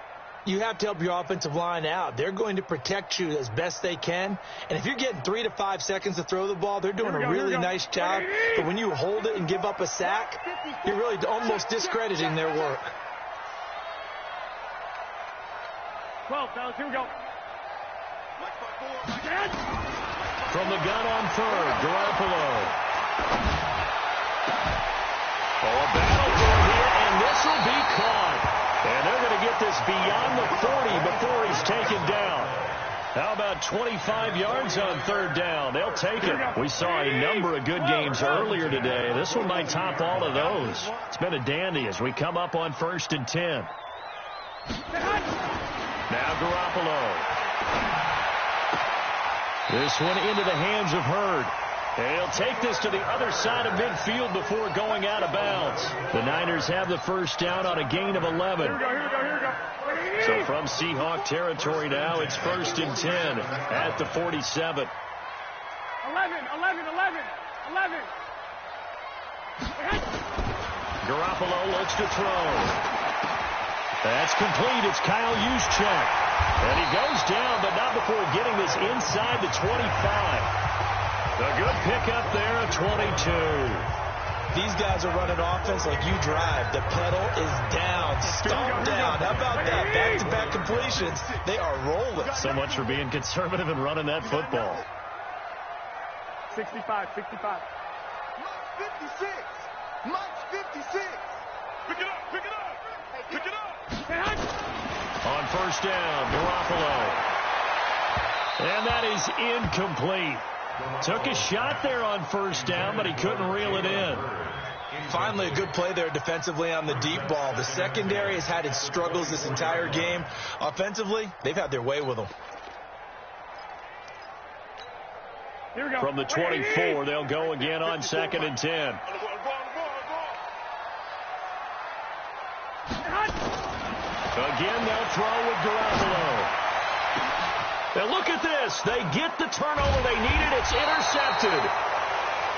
You have to help your offensive line out. They're going to protect you as best they can. And if you're getting 3 to 5 seconds to throw the ball, they're doing a really nice job. But when you hold it and give up a sack, you're really almost discrediting their work. 12, fellas, here we go. From the gun on third, Garoppolo. Oh, a battle for it here, and this will be caught. And they're going to get this beyond the 40 before he's taken down. How about 25 yards on third down? They'll take it. We saw a number of good games earlier today. This one might top all of those. It's been a dandy as we come up on 1st and 10. Now Garoppolo. This one into the hands of Hurd. And he'll take this to the other side of midfield before going out of bounds. The Niners have the first down on a gain of 11. Here we go. So from Seahawk territory now, it's 1st and 10 at the 47. 11. Garoppolo looks to throw. That's complete. It's Kyle Juszczyk. And he goes down, but not before getting this inside the 25. A good pickup there at 22. These guys are running offense like you drive. The pedal is down, stomp down. How about that? Back-to-back completions. They are rolling. So much for being conservative and running that football. 65. Mike 56. Pick it up. On first down, Garoppolo. And that is incomplete. Took a shot there on first down, but he couldn't reel it in. Finally, a good play there defensively on the deep ball. The secondary has had its struggles this entire game. Offensively, they've had their way with them. Here we go. From the 24, they'll go again on 2nd and 10. Again, they'll throw with Garoppolo. Now look at this. They get the turnover they needed. It's intercepted.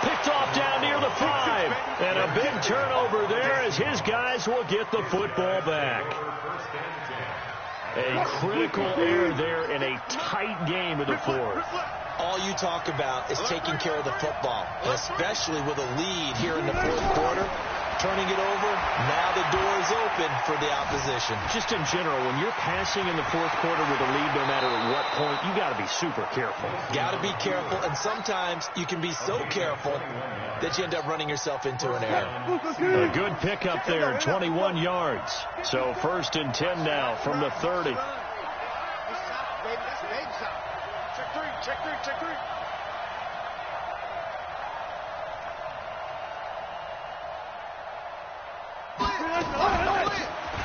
Picked off down near the 5. And a big turnover there as his guys will get the football back. A critical error there in a tight game in the 4th. All you talk about is taking care of the football, and especially with a lead here in the 4th quarter. turning it over. Now the door is open for the opposition. Just in general, when you're passing in the fourth quarter with a lead, no matter at what point, you got to be super careful. Got to be careful, and sometimes you can be so careful that you end up running yourself into an error. A good pickup there, 21 yards. So 1st and 10 now from the 30. Check three.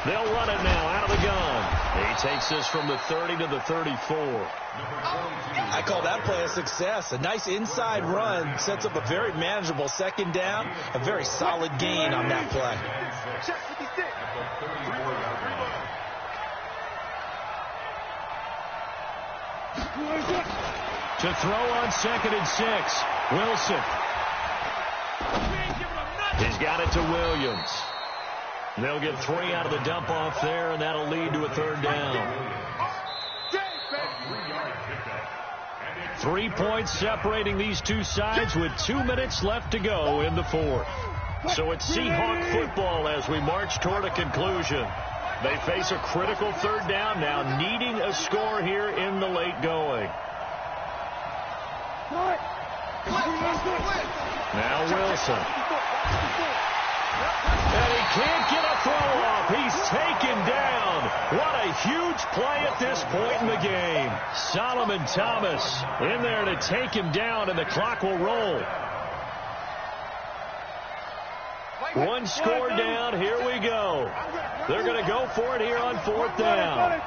They'll run it now out of the gun. He takes this from the 30 to the 34. I call that play a success. A nice inside run sets up a very manageable 2nd down. A very solid gain on that play. Check 56. To throw on 2nd and 6. Wilson. He's got it to Williams. They'll get 3 out of the dump-off there, and that'll lead to a 3rd down. 3 points separating these two sides with 2 minutes left to go in the 4th. So it's Seahawk football as we march toward a conclusion. They face a critical 3rd down now, needing a score here in the late going. Now Wilson. And he can't get a throw off. He's taken down. What a huge play at this point in the game. Solomon Thomas in there to take him down, and the clock will roll. 1 score down. Here we go. They're going to go for it here on 4th down.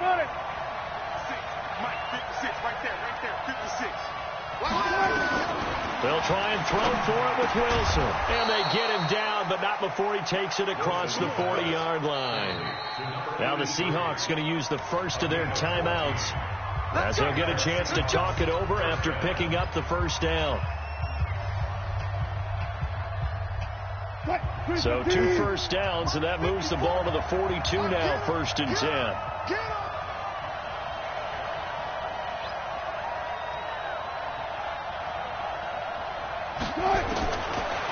Mike, 56, right there, 56. They'll try and throw for it with Wilson. And they get him down, but not before he takes it across the 40-yard line. Now the Seahawks going to use the first of their timeouts as they'll get a chance to talk it over after picking up the 1st down. So 2 first downs, and that moves the ball to the 42 now, 1st and 10.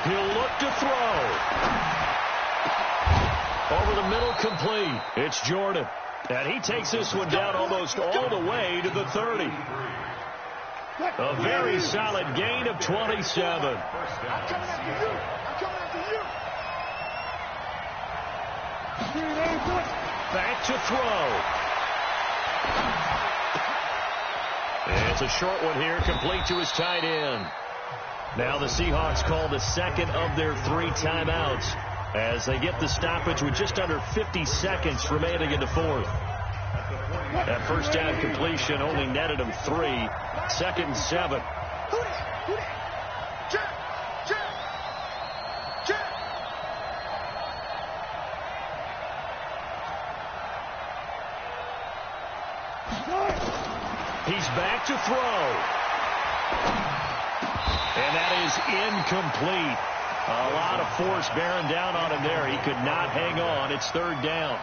He'll look to throw. Over the middle, complete. It's Jordan. And he takes this one down almost all the way to the 30. A very solid gain of 27. Back to throw. It's a short one here, complete to his tight end. Now the Seahawks call the 2nd of their 3 timeouts as they get the stoppage with just under 50 seconds remaining in the 4th. That 1st down completion only netted him 3. 2nd and 7. He's back to throw. And that is incomplete. A lot of force bearing down on him there. He could not hang on. It's 3rd down.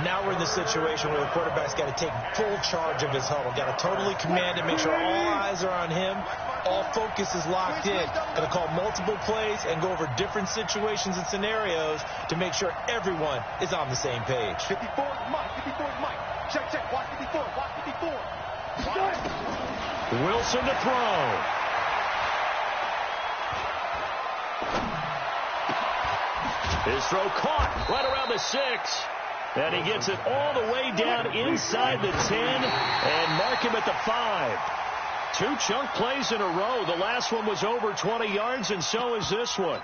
Now we're in the situation where the quarterback's got to take full charge of his huddle. Got to totally command it, make sure all eyes are on him. All focus is locked in. Got to call multiple plays and go over different situations and scenarios to make sure everyone is on the same page. 54 Mike. Check. Watch 54. Wilson to throw. His throw caught right around the 6. And he gets it all the way down inside the 10 and mark him at the 5. 2 chunk plays in a row. The last one was over 20 yards, and so is this one.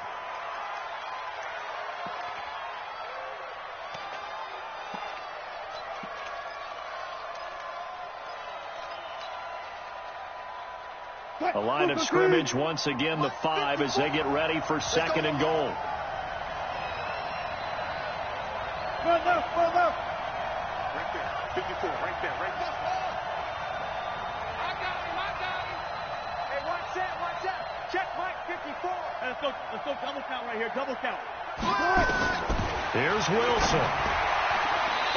A line of scrimmage once again, the 5, as they get ready for 2nd and goal. Right there, 54, right there. I got him. Hey, watch that. Check Mike, 54. Let's go double count right here, double count. Here's Wilson.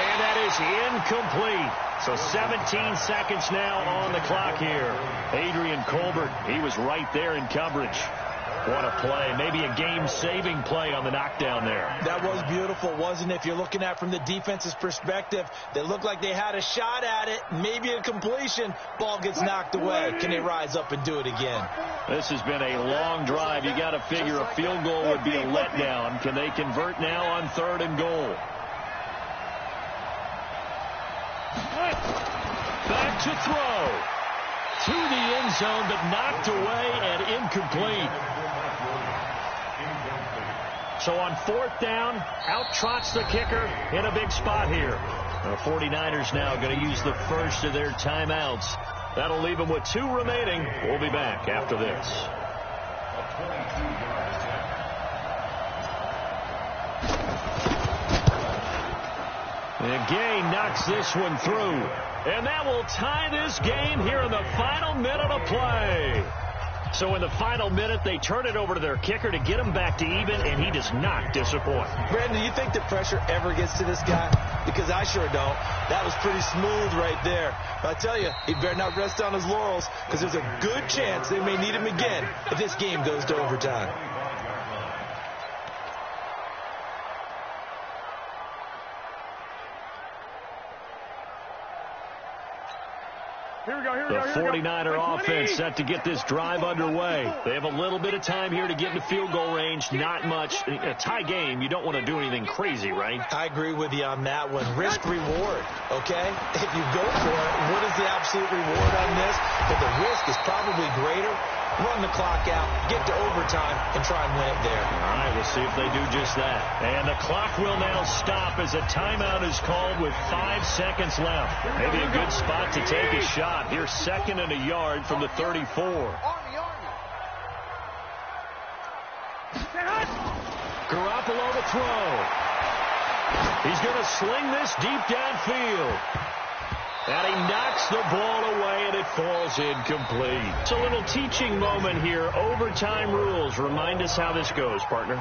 And that is incomplete. So 17 seconds now on the clock here. Adrian Colbert, he was right there in coverage. What a play. Maybe a game-saving play on the knockdown there. That was beautiful, wasn't it? If you're looking at it from the defense's perspective, they looked like they had a shot at it. Maybe a completion. Ball gets knocked away. Can they rise up and do it again? This has been a long drive. You got to figure a field goal would be a letdown. Can they convert now on 3rd and goal? Back to throw. To the end zone, but knocked away and incomplete. So on 4th down, out trots the kicker in a big spot here. The 49ers now going to use the first of their timeouts. That'll leave them with 2 remaining. We'll be back after this. And Gay knocks this one through. And that will tie this game here in the final minute of play. So in the final minute, they turn it over to their kicker to get him back to even, and he does not disappoint. Brandon, do you think the pressure ever gets to this guy? Because I sure don't. That was pretty smooth right there. But I tell you, he better not rest on his laurels, because there's a good chance they may need him again if this game goes to overtime. The 49er offense set to get this drive underway. They have a little bit of time here to get into field goal range. Not much. A tie game, you don't want to do anything crazy, right? I agree with you on that one. Risk reward, okay? If you go for it, what is the absolute reward on this? But the risk is probably greater. Run the clock out, get to overtime, and try and win it there. All right, we'll see if they do just that. And the clock will now stop as a timeout is called with 5 seconds left. Maybe a good spot to take a shot. Here's 2nd and a yard from the 34. Garoppolo to throw. He's going to sling this deep downfield. And he knocks the ball away, and it falls incomplete. It's a little teaching moment here. Overtime rules. Remind us how this goes, partner.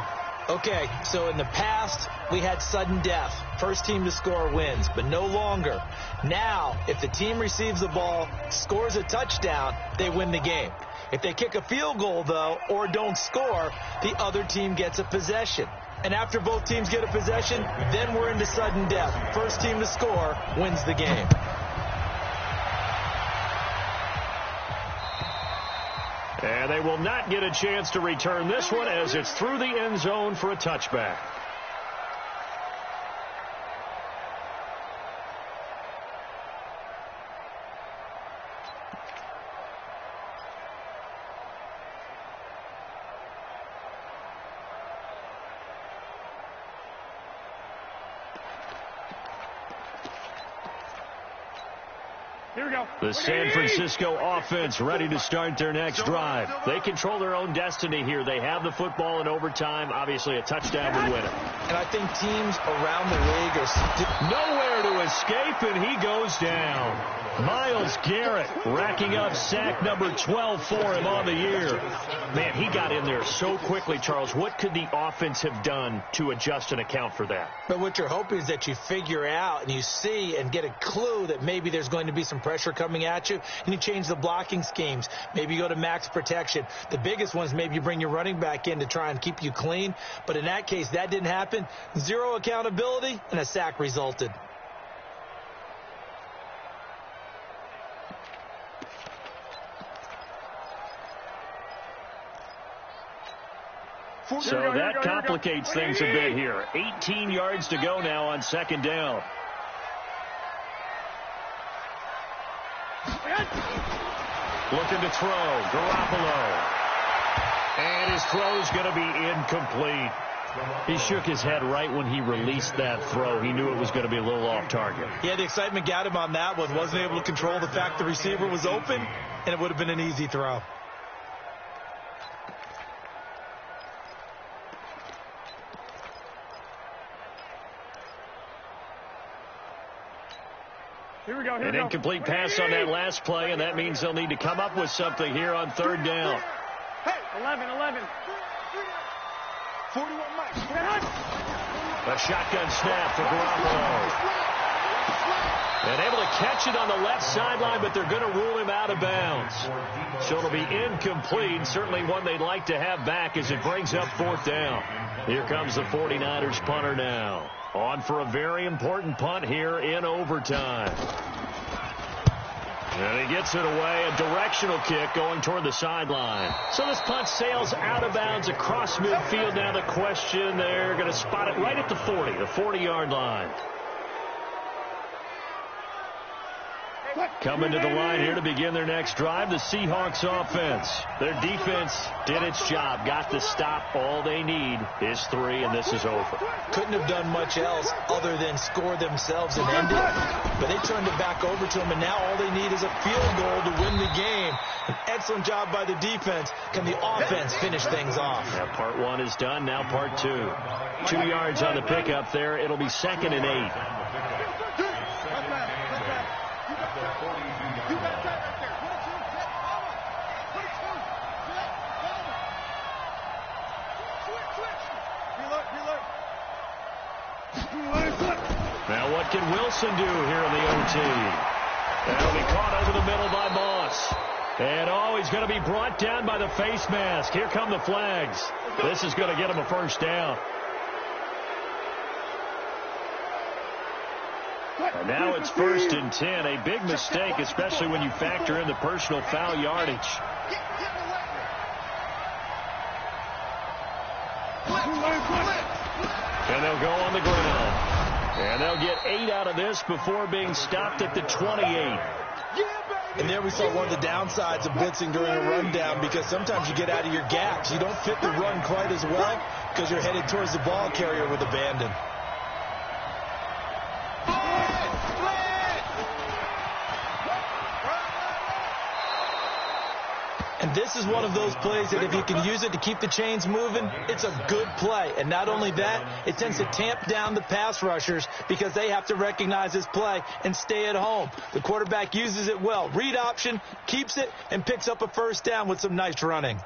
Okay, so in the past, we had sudden death. First team to score wins, but no longer. Now, if the team receives the ball, scores a touchdown, they win the game. If they kick a field goal, though, or don't score, the other team gets a possession. And after both teams get a possession, then we're into sudden death. First team to score wins the game. And they will not get a chance to return this one as it's through the end zone for a touchback. Here we go. The San Francisco offense ready to start their next drive. They control their own destiny here. They have the football in overtime. Obviously, a touchdown would win it. And I think teams around the league are nowhere to escape, and he goes down. Myles Garrett racking up sack number 12 for him on the year. Man, he got in there so quickly, Charles. What could the offense have done to adjust and account for that? But what you're hoping is that you figure out and you see and get a clue that maybe there's going to be some pressure coming at you, and you change the blocking schemes. Maybe you go to max protection. The biggest one is maybe you bring your running back in to try and keep you clean. But in that case, that didn't happen. Zero accountability, and a sack resulted. So that complicates things a bit here. 18 yards to go now on second down. Looking to throw. Garoppolo. And his throw is going to be incomplete. He shook his head right when he released that throw. He knew it was going to be a little off target. Yeah, the excitement got him on that one. Wasn't able to control the fact the receiver was open, and it would have been an easy throw. An incomplete pass on that last play, and that means they'll need to come up with something here on third down. Hey, 11. 41 Mike. A shotgun snap for Garoppolo. And able to catch it on the left sideline, but they're going to rule him out of bounds. So it'll be incomplete. Certainly one they'd like to have back as it brings up 4th down. Here comes the 49ers punter now. On for a very important punt here in overtime. And he gets it away, a directional kick going toward the sideline. So this punt sails out of bounds across midfield. Now the question, they're going to spot it right at the 40, the 40-yard line. Coming to the line here to begin their next drive, the Seahawks offense. Their defense did its job, got the stop. All they need is 3, and this is over. Couldn't have done much else other than score themselves and end it. But they turned it back over to them, and now all they need is a field goal to win the game. An excellent job by the defense. Can the offense finish things off? Now part 1 is done, now part 2. 2 yards on the pickup there. It'll be 2nd and 8. Now what can Wilson do here in the OT? That'll be caught over the middle by Moss. And he's going to be brought down by the face mask. Here come the flags. This is going to get him a 1st down. And now it's 1st and 10. A big mistake, especially when you factor in the personal foul yardage. And they'll go on the ground. And they'll get 8 out of this before being stopped at the 28. And there we saw one of the downsides of blitzing during a rundown, because sometimes you get out of your gaps. You don't fit the run quite as well because you're headed towards the ball carrier with abandon. And this is one of those plays that if you can use it to keep the chains moving, it's a good play. And not only that, it tends to tamp down the pass rushers because they have to recognize this play and stay at home. The quarterback uses it well. Read option, keeps it, and picks up a 1st down with some nice running.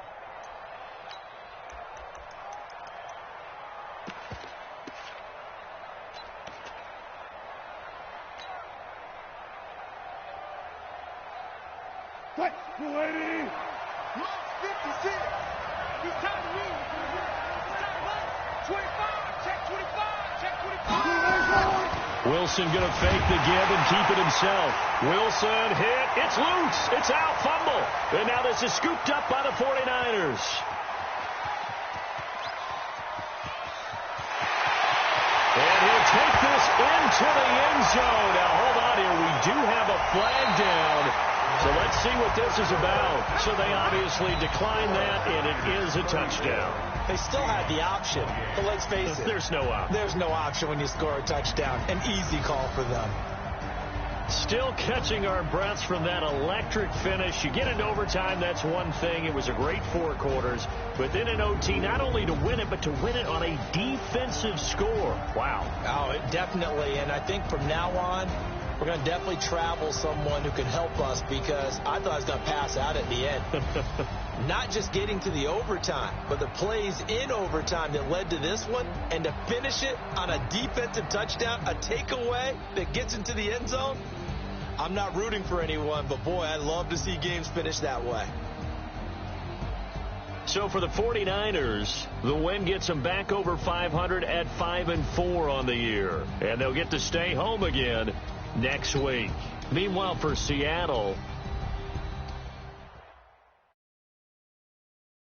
Wilson going to fake the give and keep it himself. Wilson hit. It's loose. It's out. Fumble. And now this is scooped up by the 49ers. And he'll take this into the end zone. Now, hold on here. We do have a flag down. So let's see what this is about. So they obviously declined that, and it is a touchdown. They still had the option, but let's face it. There's no option. There's no option when you score a touchdown. An easy call for them. Still catching our breaths from that electric finish. You get into overtime, that's one thing. It was a great 4 quarters. But then in OT, not only to win it, but to win it on a defensive score. Wow. Oh, definitely. And I think from now on, we're going to definitely travel someone who can help us, because I thought I was going to pass out at the end. Not just getting to the overtime, but the plays in overtime that led to this one, and to finish it on a defensive touchdown, a takeaway that gets into the end zone. I'm not rooting for anyone, but boy, I'd love to see games finish that way. So for the 49ers, the win gets them back over 500 at 5-4 on the year. And they'll get to stay home again next week. Meanwhile, for Seattle,